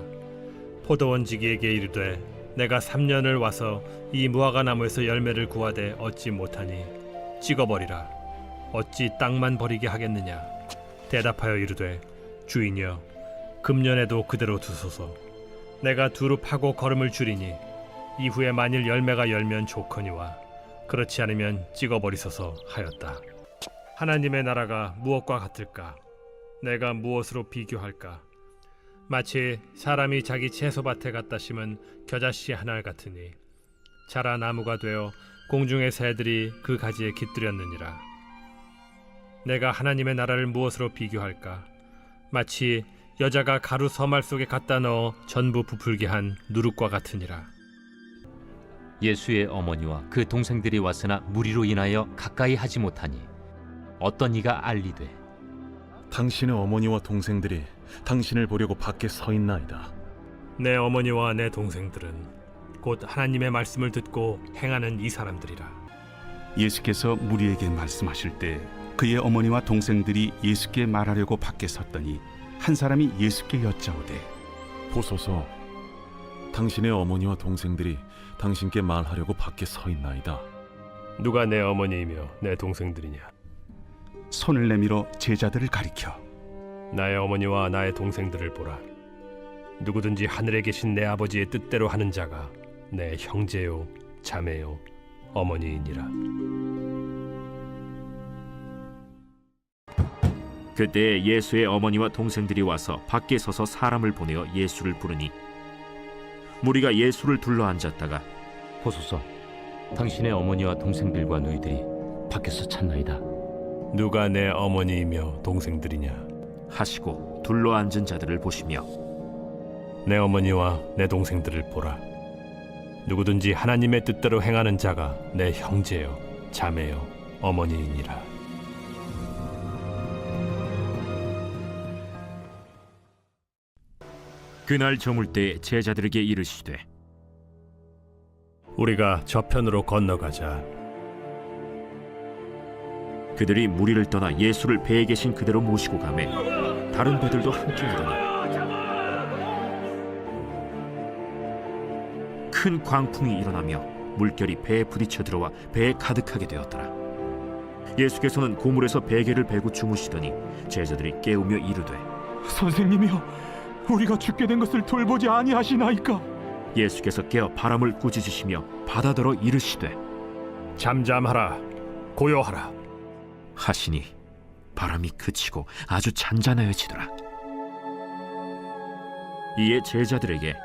C: 포도원지기에게 이르되, 내가 3년을 와서 이 무화과나무에서 열매를 구하되 얻지 못하니 찍어버리라. 어찌 땅만 버리게 하겠느냐? 대답하여 이르되, 주인이여, 금년에도 그대로 두소서. 내가 두루 파고 거름을 줄이니 이후에 만일 열매가 열면 좋거니와 그렇지 않으면 찍어버리소서 하였다. 하나님의 나라가 무엇과 같을까? 내가 무엇으로 비교할까? 마치 사람이 자기 채소밭에 갖다 심은 겨자씨 한 알 같으니 자라 나무가 되어 공중의 새들이 그 가지에 깃들였느니라. 내가 하나님의 나라를 무엇으로 비교할까? 마치 여자가 가루 서말 속에 갖다 넣어 전부 부풀게 한 누룩과 같으니라.
A: 예수의 어머니와 그 동생들이 왔으나 무리로 인하여 가까이 하지 못하니 어떤 이가 알리되,
N: 당신의 어머니와 동생들이 당신을 보려고 밖에 서 있나이다.
C: 내 어머니와 내 동생들은 곧 하나님의 말씀을 듣고 행하는 이 사람들이라.
D: 예수께서 무리에게 말씀하실 때 그의 어머니와 동생들이 예수께 말하려고 밖에 섰더니 한 사람이 예수께 여짜오되,
N: 보소서, 당신의 어머니와 동생들이 당신께 말하려고 밖에 서 있나이다.
C: 누가 내 어머니이며 내 동생들이냐?
D: 손을 내밀어 제자들을 가리켜
C: 나의 어머니와 나의 동생들을 보라. 누구든지 하늘에 계신 내 아버지의 뜻대로 하는 자가 내 형제요 자매요 어머니이니라.
I: 그때 예수의 어머니와 동생들이 와서 밖에 서서 사람을 보내어 예수를 부르니 무리가 예수를 둘러 앉았다가,
A: 보소서, 당신의 어머니와 동생들과 너희들이 밖에서 찾나이다.
C: 누가 내 어머니이며 동생들이냐
I: 하시고 둘러 앉은 자들을 보시며,
C: 내 어머니와 내 동생들을 보라. 누구든지 하나님의 뜻대로 행하는 자가 내 형제요 자매요 어머니이니라.
I: 그날 저물 때 제자들에게 이르시되,
C: 우리가 저편으로 건너가자.
I: 그들이 무리를 떠나 예수를 배에 계신 그대로 모시고 가매 다른 배들도 함께 오더니 큰 광풍이 일어나며 물결이 배에 부딪혀 들어와 배에 가득하게 되었더라. 예수께서는 고물에서 베개를 베고 주무시더니 제자들이 깨우며 이르되,
J: 선생님이여, 우리가 죽게 된 것을 돌보지 아니하시나이까?
I: 예수께서 깨어 바람을 꾸짖으시며 바다더러 이르시되,
C: 잠잠하라, 고요하라
I: 하시니 바람이 그치고 아주 잔잔해지더라. 이에 제자들에게,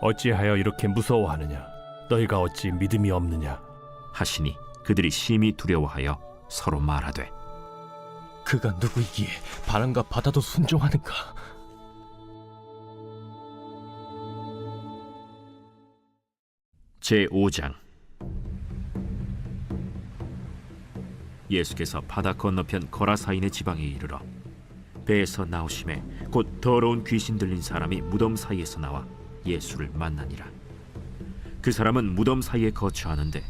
C: 어찌하여 이렇게 무서워하느냐? 너희가 어찌 믿음이 없느냐?
I: 하시니 그들이 심히 두려워하여 서로 말하되,
K: 그가 누구이기에 바람과 바다도 순종하는가?
I: 제5장. 예수께서 바다 건너편 거라사인의 지방에 이르러 배에서 나오심에 곧 더러운 귀신 들린 사람이 무덤 사이에서 나와 예수를 만나니라. 그 사람은 무덤 사이에 거처하는데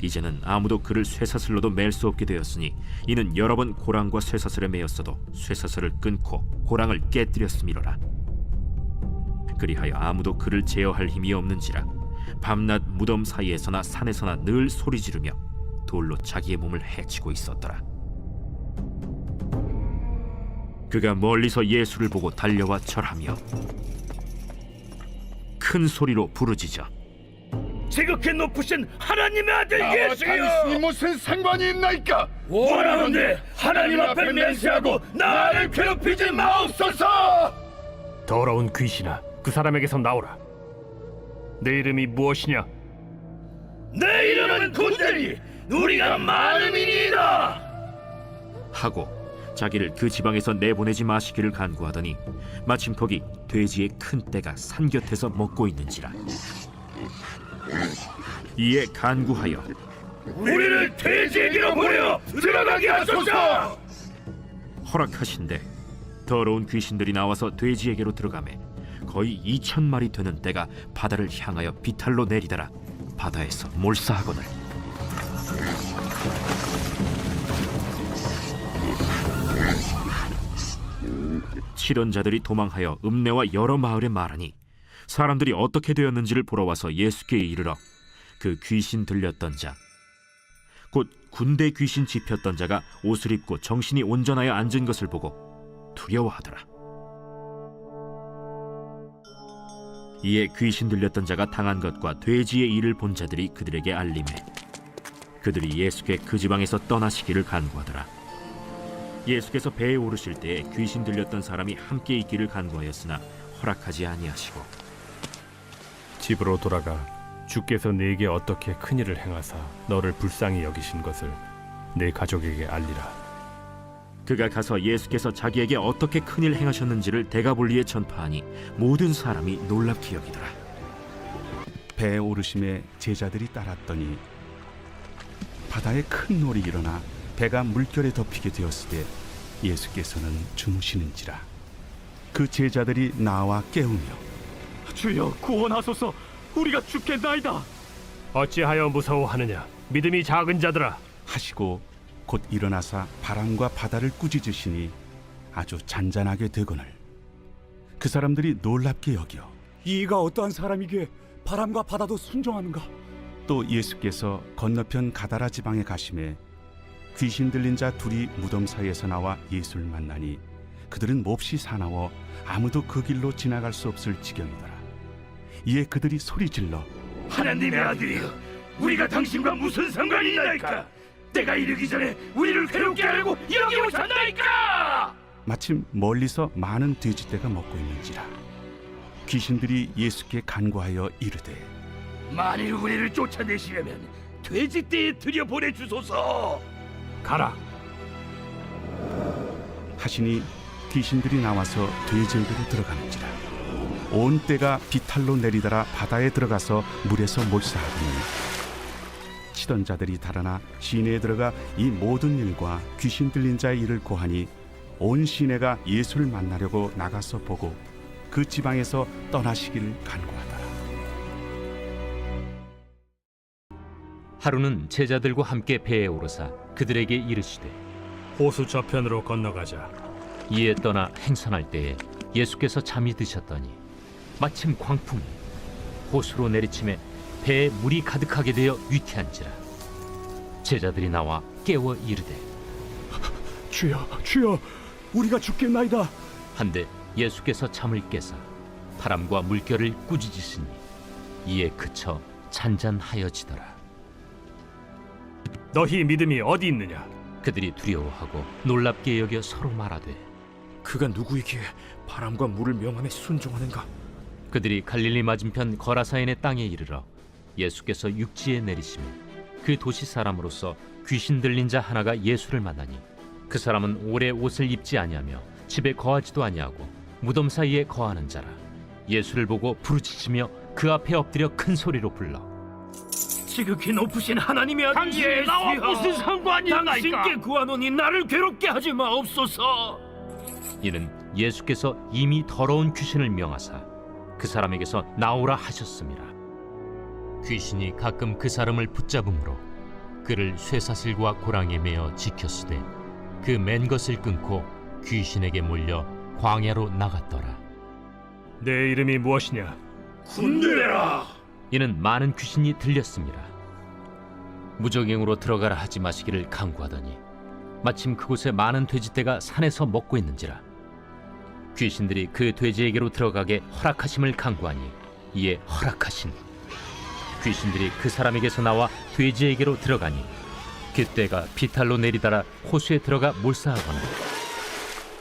I: 이제는 아무도 그를 쇠사슬로도 맬 수 없게 되었으니 이는 여러 번 고랑과 쇠사슬에 매였어도 쇠사슬을 끊고 고랑을 깨뜨렸음이로라. 그리하여 아무도 그를 제어할 힘이 없는지라 밤낮 무덤 사이에서나 산에서나 늘 소리 지르며 돌로 자기의 몸을 해치고 있었더라. 그가 멀리서 예수를 보고 달려와 절하며 큰 소리로 부르짖어
L: 지극히 높으신 하나님의 아들 예수여, 당신이 무슨 상관이 있나이까? 원하건대 하나님 앞에 맹세하고 나를 괴롭히지 마옵소서.
C: 더러운 귀신아, 그 사람에게서 나오라. 내 이름이 무엇이냐?
L: 내 이름은 군대니 우리가 많음이니이다
I: 하고 자기를 그 지방에서 내보내지 마시기를 간구하더니 마침 거기 돼지의 큰 떼가 산 곁에서 먹고 있는지라. 이에 간구하여
L: 우리를 돼지에게로 보내어 들어가게 하소서.
I: 허락하신대 더러운 귀신들이 나와서 돼지에게로 들어가매 거의 2,000마리 되는 떼가 바다를 향하여 비탈로 내리다라 바다에서 몰사하거늘. 치던 자들이 도망하여 읍내와 여러 마을에 말하니 사람들이 어떻게 되었는지를 보러 와서 예수께 이르러 그 귀신 들렸던 자 곧 군대 귀신 집혔던 자가 옷을 입고 정신이 온전하여 앉은 것을 보고 두려워하더라. 이에 귀신 들렸던 자가 당한 것과 돼지의 일을 본 자들이 그들에게 알림해 그들이 예수께 그 지방에서 떠나시기를 간구하더라. 예수께서 배에 오르실 때에 귀신 들렸던 사람이 함께 있기를 간구하였으나 허락하지 아니하시고
C: 집으로 돌아가 주께서 네게 어떻게 큰 일을 행하사 너를 불쌍히 여기신 것을 내 가족에게 알리라.
I: 그가 가서 예수께서 자기에게 어떻게 큰 일 행하셨는지를 데가볼리에 전파하니 모든 사람이 놀랍게 여기더라.
D: 배에 오르심에 제자들이 따랐더니 바다에 큰 놀이 일어나 배가 물결에 덮이게 되었을 때 예수께서는 주무시는지라. 그 제자들이 나와 깨우며
C: 주여 구원하소서, 우리가 죽겠나이다. 어찌하여 무서워하느냐, 믿음이 작은 자들아
D: 하시고 곧 일어나사 바람과 바다를 꾸짖으시니 아주 잔잔하게 되거늘 그 사람들이 놀랍게 여겨
J: 이가 어떠한 사람이기에 바람과 바다도 순종하는가?
D: 또 예수께서 건너편 가다라 지방에 가심에 귀신 들린 자 둘이 무덤 사이에서 나와 예수를 만나니 그들은 몹시 사나워 아무도 그 길로 지나갈 수 없을 지경이더라. 이에 그들이 소리질러
L: 하나님의 아들이여, 우리가 당신과 무슨 상관이 있나이까? 때가 이르기 전에 우리를 괴롭게 하려고 여기 오셨나이까?
D: 마침 멀리서 많은 돼지떼가 먹고 있는지라. 귀신들이 예수께 간구하여 이르되
L: 만일 우리를 쫓아내시려면 돼지떼에 들여보내주소서.
C: 가라
D: 하시니 귀신들이 나와서 돼지에게로 들어가는지라. 온 떼가 비탈로 내리다라 바다에 들어가서 물에서 몰사하더니 치던 자들이 달아나 시내에 들어가 이 모든 일과 귀신 들린 자의 일을 고하니 온 시내가 예수를 만나려고 나가서 보고 그 지방에서 떠나시기를 간구하더라.
A: 하루는 제자들과 함께 배에 오르사 그들에게 이르시되
C: 호수 저편으로 건너가자.
A: 이에 떠나 행선할 때에 예수께서 잠이 드셨더니 마침 광풍이 호수로 내리침에 배에 물이 가득하게 되어 위태한지라. 제자들이 나와 깨워 이르되
J: 주여, 주여, 우리가 죽겠나이다.
A: 한데 예수께서 잠을 깨사 바람과 물결을 꾸짖으시니 이에 그쳐 잔잔하여지더라.
C: 너희 믿음이 어디 있느냐?
A: 그들이 두려워하고 놀랍게 여겨 서로 말하되
I: 그가 누구이기에 바람과 물을 명함에 순종하는가?
A: 그들이 갈릴리 맞은편 거라사인의 땅에 이르러 예수께서 육지에 내리시며 그 도시 사람으로서 귀신 들린 자 하나가 예수를 만나니 그 사람은 오래 옷을 입지 아니하며 집에 거하지도 아니하고 무덤 사이에 거하는 자라. 예수를 보고 부르짖으며 그 앞에 엎드려 큰 소리로 불러
L: 지극히 높으신 하나님의 아들
C: 당신이 나와 무슨 상관이 있나이까?
L: 당신께 구하노니 나를 괴롭게 하지 마옵소서.
A: 이는 예수께서 이미 더러운 귀신을 명하사 그 사람에게서 나오라 하셨음이라. 귀신이 가끔 그 사람을 붙잡음으로 그를 쇠사슬과 고랑에 매어 지켰으되 그 맨 것을 끊고 귀신에게 몰려 광야로 나갔더라.
C: 내 이름이 무엇이냐?
L: 군대라.
A: 이는 많은 귀신이 들렸습니다. 무적행으로 들어가라 하지 마시기를 간구하더니 마침 그곳에 많은 돼지떼가 산에서 먹고 있는지라. 귀신들이 그 돼지에게로 들어가게 허락하심을 간구하니 이에 허락하시니 귀신들이 그 사람에게서 나와 돼지에게로 들어가니 그때가 비탈로 내리달아 호수에 들어가 몰사하거나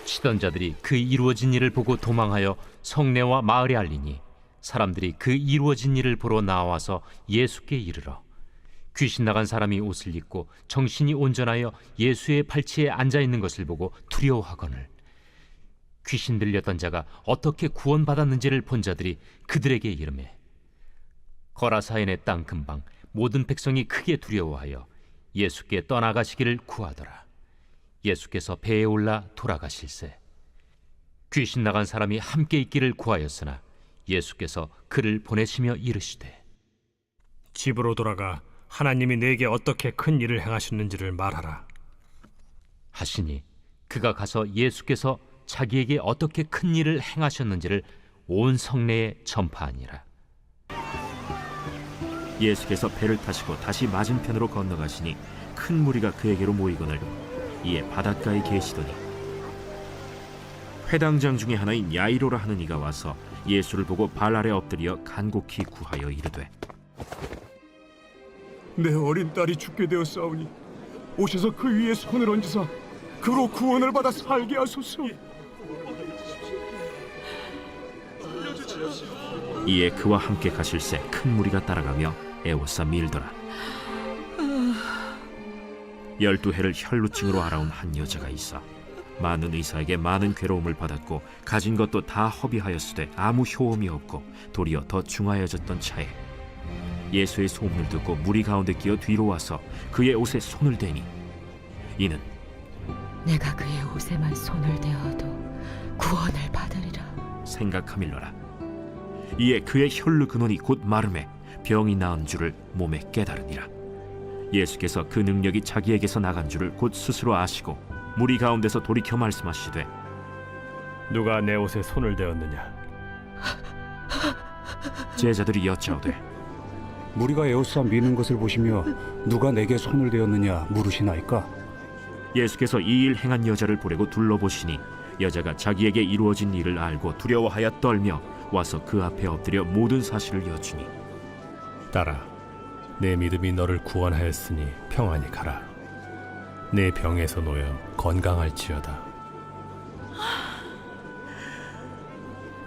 A: 치던 자들이 그 이루어진 일을 보고 도망하여 성내와 마을에 알리니 사람들이 그 이루어진 일을 보러 나와서 예수께 이르러 귀신 나간 사람이 옷을 입고 정신이 온전하여 예수의 발치에 앉아 있는 것을 보고 두려워하거늘 귀신 들렸던 자가 어떻게 구원받았는지를 본 자들이 그들에게 이르매 거라사인의 땅 근방 모든 백성이 크게 두려워하여 예수께 떠나가시기를 구하더라. 예수께서 배에 올라 돌아가실세 귀신 나간 사람이 함께 있기를 구하였으나 예수께서 그를 보내시며 이르시되
C: 집으로 돌아가 하나님이 내게 어떻게 큰 일을 행하셨는지를 말하라
A: 하시니 그가 가서 예수께서 자기에게 어떻게 큰 일을 행하셨는지를 온 성내에 전파하니라.
I: 예수께서 배를 타시고 다시 맞은편으로 건너가시니 큰 무리가 그에게로 모이거늘 이에 바닷가에 계시더니 회당장 중에 하나인 야이로라 하는 이가 와서 예수를 보고 발 아래 엎드려 간곡히 구하여 이르되
J: 내 어린 딸이 죽게 되었사오니 오셔서 그 위에 손을 얹으사 그로 구원을 받아 살게 하소서.
I: 이에 그와 함께 가실새 큰 무리가 따라가며 애워싸 밀더라. 12해를 혈루증으로 앓아온 한 여자가 있어 많은 의사에게 많은 괴로움을 받았고 가진 것도 다 허비하였으되 아무 효험이 없고 도리어 더 중하여졌던 차에 예수의 소문을 듣고 무리 가운데 끼어 뒤로 와서 그의 옷에 손을 대니 이는
M: 내가 그의 옷에만 손을 대어도 구원을 받으리라
I: 생각하밀러라. 이에 그의 혈루 근원이 곧 마름에 병이 나은 줄을 몸에 깨달으니라. 예수께서 그 능력이 자기에게서 나간 줄을 곧 스스로 아시고 무리 가운데서 돌이켜 말씀하시되
C: 누가 내 옷에 손을 대었느냐
I: 제자들이 여짜오되
J: 무리가 에워싸 미는 것을 보시며 누가 내게 손을 대었느냐 물으시나이까.
I: 예수께서 이 일 행한 여자를 보려고 둘러보시니 여자가 자기에게 이루어진 일을 알고 두려워하여 떨며 와서 그 앞에 엎드려 모든 사실을 여쭈니
C: 딸아 내 믿음이 너를 구원하였으니 평안히 가라 내 병에서 놓여 건강할지어다.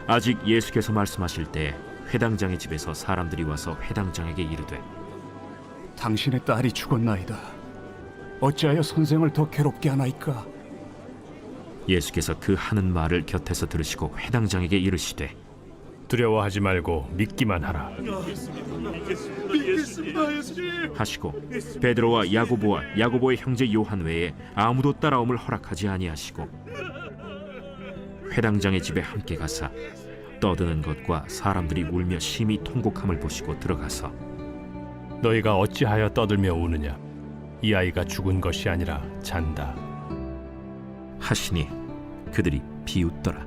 I: 아직 예수께서 말씀하실 때에 회당장의 집에서 사람들이 와서 회당장에게 이르되
J: 당신의 딸이 죽었나이다. 어찌하여 선생을 더 괴롭게 하나이까.
I: 예수께서 그 하는 말을 곁에서 들으시고 회당장에게 이르시되
C: 두려워하지 말고 믿기만 하라
I: 하시고 베드로와 야고보와 야고보의 형제 요한 외에 아무도 따라옴을 허락하지 아니하시고 회당장의 집에 함께 가사 떠드는 것과 사람들이 울며 심히 통곡함을 보시고 들어가서
C: 너희가 어찌하여 떠들며 우느냐 이 아이가 죽은 것이 아니라 잔다
I: 하시니 그들이 비웃더라.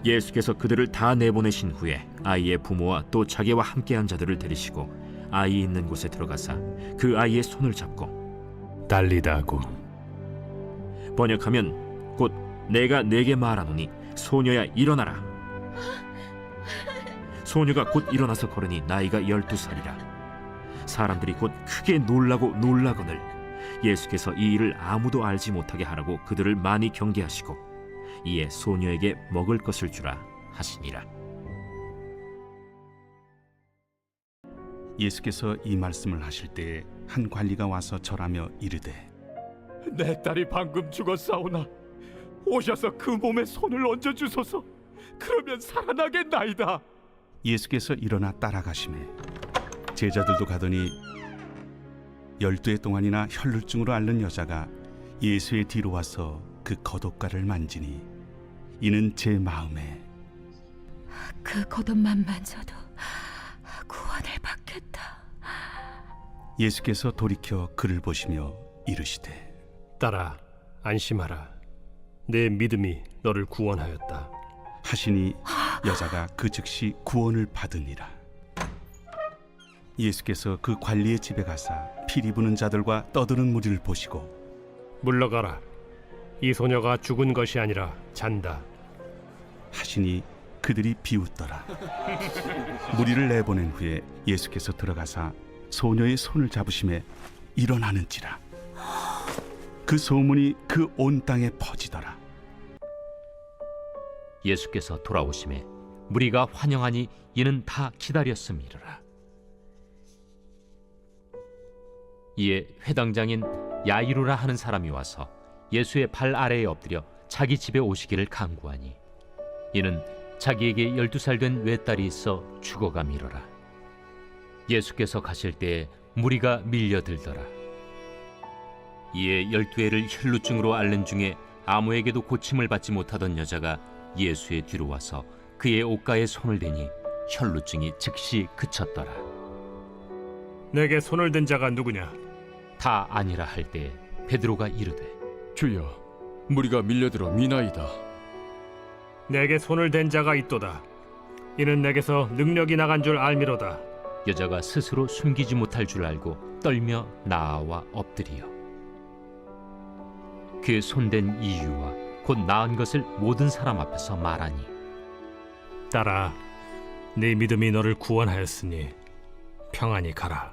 I: 예수께서 그들을 다 내보내신 후에 아이의 부모와 또 자기와 함께한 자들을 데리시고 아이 있는 곳에 들어가사 그 아이의 손을 잡고
C: 달리다구
I: 번역하면 곧 내가 네게 말하노니 소녀야 일어나라. 소녀가 곧 일어나서 걸으니 나이가 12살이라. 사람들이 곧 크게 놀라거늘 예수께서 이 일을 아무도 알지 못하게 하라고 그들을 많이 경계하시고 이에 소녀에게 먹을 것을 주라 하시니라.
D: 예수께서 이 말씀을 하실 때에 한 관리가 와서 절하며 이르되
L: 내 딸이 방금 죽었사오나 오셔서 그 몸에 손을 얹어 주소서. 그러면 살아나겠나이다.
D: 예수께서 일어나 따라가시매 제자들도 가더니 12해 동안이나 혈루증으로 앓는 여자가 예수의 뒤로 와서 그 겉옷가를 만지니 이는 제 마음에
M: 그 겉옷만 만져도 구원을 받겠다.
D: 예수께서 돌이켜 그를 보시며 이르시되
C: 딸아 안심하라 내 믿음이 너를 구원하였다
D: 하시니 여자가 그 즉시 구원을 받으니라. 예수께서 그 관리의 집에 가사 피리 부는 자들과 떠드는 무리를 보시고
C: 물러가라. 이 소녀가 죽은 것이 아니라 잔다.
D: 하시니 그들이 비웃더라. 무리를 내보낸 후에 예수께서 들어가사 소녀의 손을 잡으심에 일어나는지라. 그 소문이 그 온 땅에 퍼지더라.
A: 예수께서 돌아오심에 무리가 환영하니 이는 다 기다렸음이라. 이에 회당장인 야이루라 하는 사람이 와서 예수의 발 아래에 엎드려 자기 집에 오시기를 간구하니 이는 자기에게 12살 된 외딸이 있어 죽어가미러라. 예수께서 가실 때에 무리가 밀려들더라. 이에 12해를 혈루증으로 앓는 중에 아무에게도 고침을 받지 못하던 여자가 예수의 뒤로 와서 그의 옷가에 손을 대니 혈루증이 즉시 그쳤더라.
C: 내게 손을 댄 자가 누구냐?
A: 다 아니라 할 때에 베드로가 이르되
G: 주여, 무리가 밀려들어 미나이다.
C: 내게 손을 댄 자가 있도다. 이는 내게서 능력이 나간 줄 알미로다.
A: 여자가 스스로 숨기지 못할 줄 알고 떨며 나아와 엎드리어 그 손댄 이유와 곧 나은 것을 모든 사람 앞에서 말하니
C: 딸아, 네 믿음이 너를 구원하였으니 평안히 가라.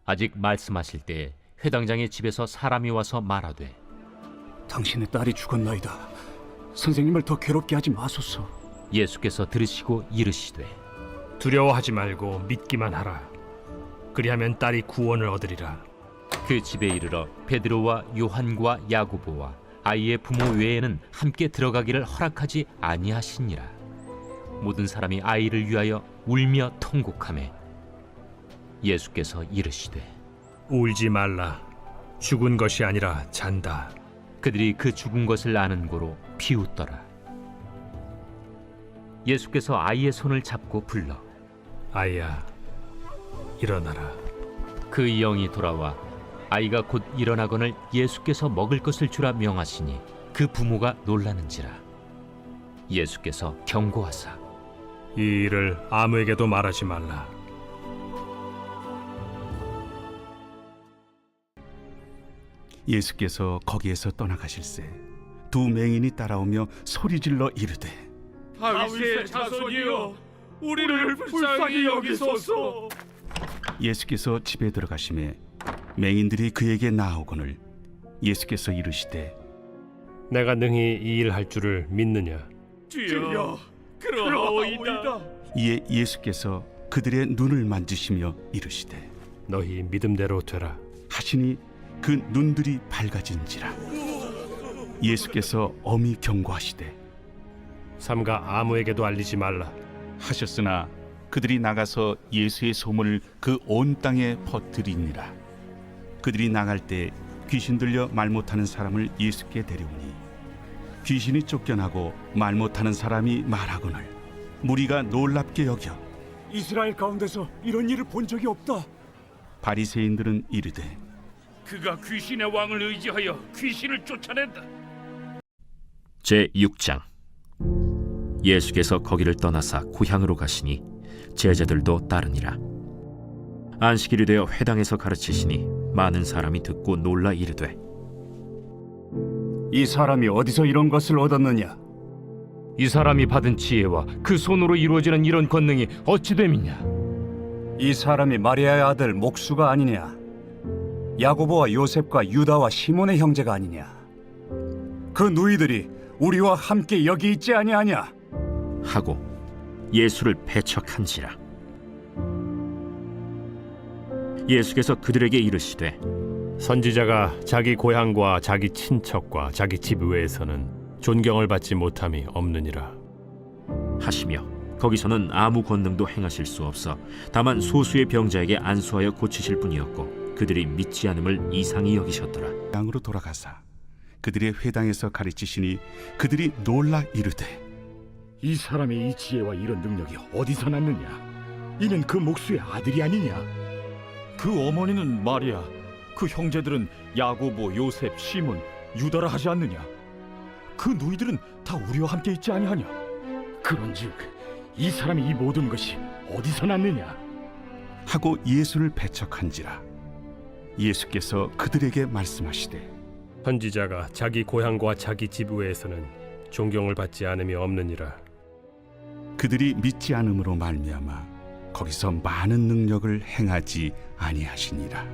A: 아직 말씀하실 때에 회당장의 집에서 사람이 와서 말하되
J: 당신의 딸이 죽었나이다. 선생님을 더 괴롭게 하지 마소서.
A: 예수께서 들으시고 이르시되
C: 두려워하지 말고 믿기만 하라. 그리하면 딸이 구원을 얻으리라.
A: 그 집에 이르러 베드로와 요한과 야고보와 아이의 부모 외에는 함께 들어가기를 허락하지 아니하시니라. 모든 사람이 아이를 위하여 울며 통곡하매 예수께서 이르시되
C: 울지 말라. 죽은 것이 아니라 잔다.
A: 그들이 그 죽은 것을 아는 고로 비웃더라. 예수께서 아이의 손을 잡고 불러
C: 아이야, 일어나라.
A: 그 영이 돌아와 아이가 곧 일어나거늘 예수께서 먹을 것을 주라 명하시니 그 부모가 놀라는지라. 예수께서 경고하사
C: 이 일을 아무에게도 말하지 말라.
D: 예수께서 거기에서 떠나가실새 두 맹인이 따라오며 소리질러 이르되
L: 다윗의 자손이여, 우리를 불쌍히 여기소서.
D: 예수께서 집에 들어가심에 맹인들이 그에게 나아오거늘 예수께서 이르시되
C: 내가 능히 이 일 할 줄을 믿느냐?
L: 주여, 그러하오이다.
D: 이에 예수께서 그들의 눈을 만지시며 이르시되
C: 너희 믿음대로 되라.
D: 하시니 그 눈들이 밝아진지라. 예수께서 엄히 경고하시되
C: 삼가 아무에게도 알리지 말라
D: 하셨으나 그들이 나가서 예수의 소문을 그 온 땅에 퍼뜨리니라. 그들이 나갈 때 귀신 들려 말 못하는 사람을 예수께 데려오니 귀신이 쫓겨나고 말 못하는 사람이 말하거늘 무리가 놀랍게 여겨
J: 이스라엘 가운데서 이런 일을 본 적이 없다.
D: 바리새인들은 이르되
L: 그가 귀신의 왕을 의지하여 귀신을 쫓아낸다.
I: 제6장. 예수께서 거기를 떠나사 고향으로 가시니 제자들도 따르니라. 안식일이 되어 회당에서 가르치시니 많은 사람이 듣고 놀라 이르되
J: 이 사람이 어디서 이런 것을 얻었느냐?
A: 이 사람이 받은 지혜와 그 손으로 이루어지는 이런 권능이 어찌 됨이냐?
J: 이 사람이 마리아의 아들 목수가 아니냐? 야고보와 요셉과 유다와 시몬의 형제가 아니냐? 그 누이들이 우리와 함께 여기 있지 아니하냐?
I: 하고 예수를 배척한지라. 예수께서 그들에게 이르시되
C: 선지자가 자기 고향과 자기 친척과 자기 집 외에서는 존경을 받지 못함이 없느니라
I: 하시며 거기서는 아무 권능도 행하실 수 없어 다만 소수의 병자에게 안수하여 고치실 뿐이었고 그들이 믿지 않음을 이상히 여기셨더라.
D: 땅으로 돌아가사 그들의 회당에서 가르치시니 그들이 놀라 이르되
E: 이 사람의 이 지혜와 이런 능력이 어디서 났느냐? 이는 그 목수의 아들이 아니냐?
K: 그 어머니는 마리아, 그 형제들은 야고보, 요셉, 시몬, 유다라 하지 않느냐? 그 누이들은 다 우리와 함께 있지 아니하냐?
E: 그런즉 이 사람이 이 모든 것이 어디서 났느냐?
D: 하고 예수를 배척한지라. 예수께서 그들에게 말씀하시되
C: 선지자가 자기 고향과 자기 집 외에서는 존경을 받지 않음이 없느니라.
D: 그들이 믿지 않음으로 말미암아 거기서 많은 능력을 행하지 아니하시니라.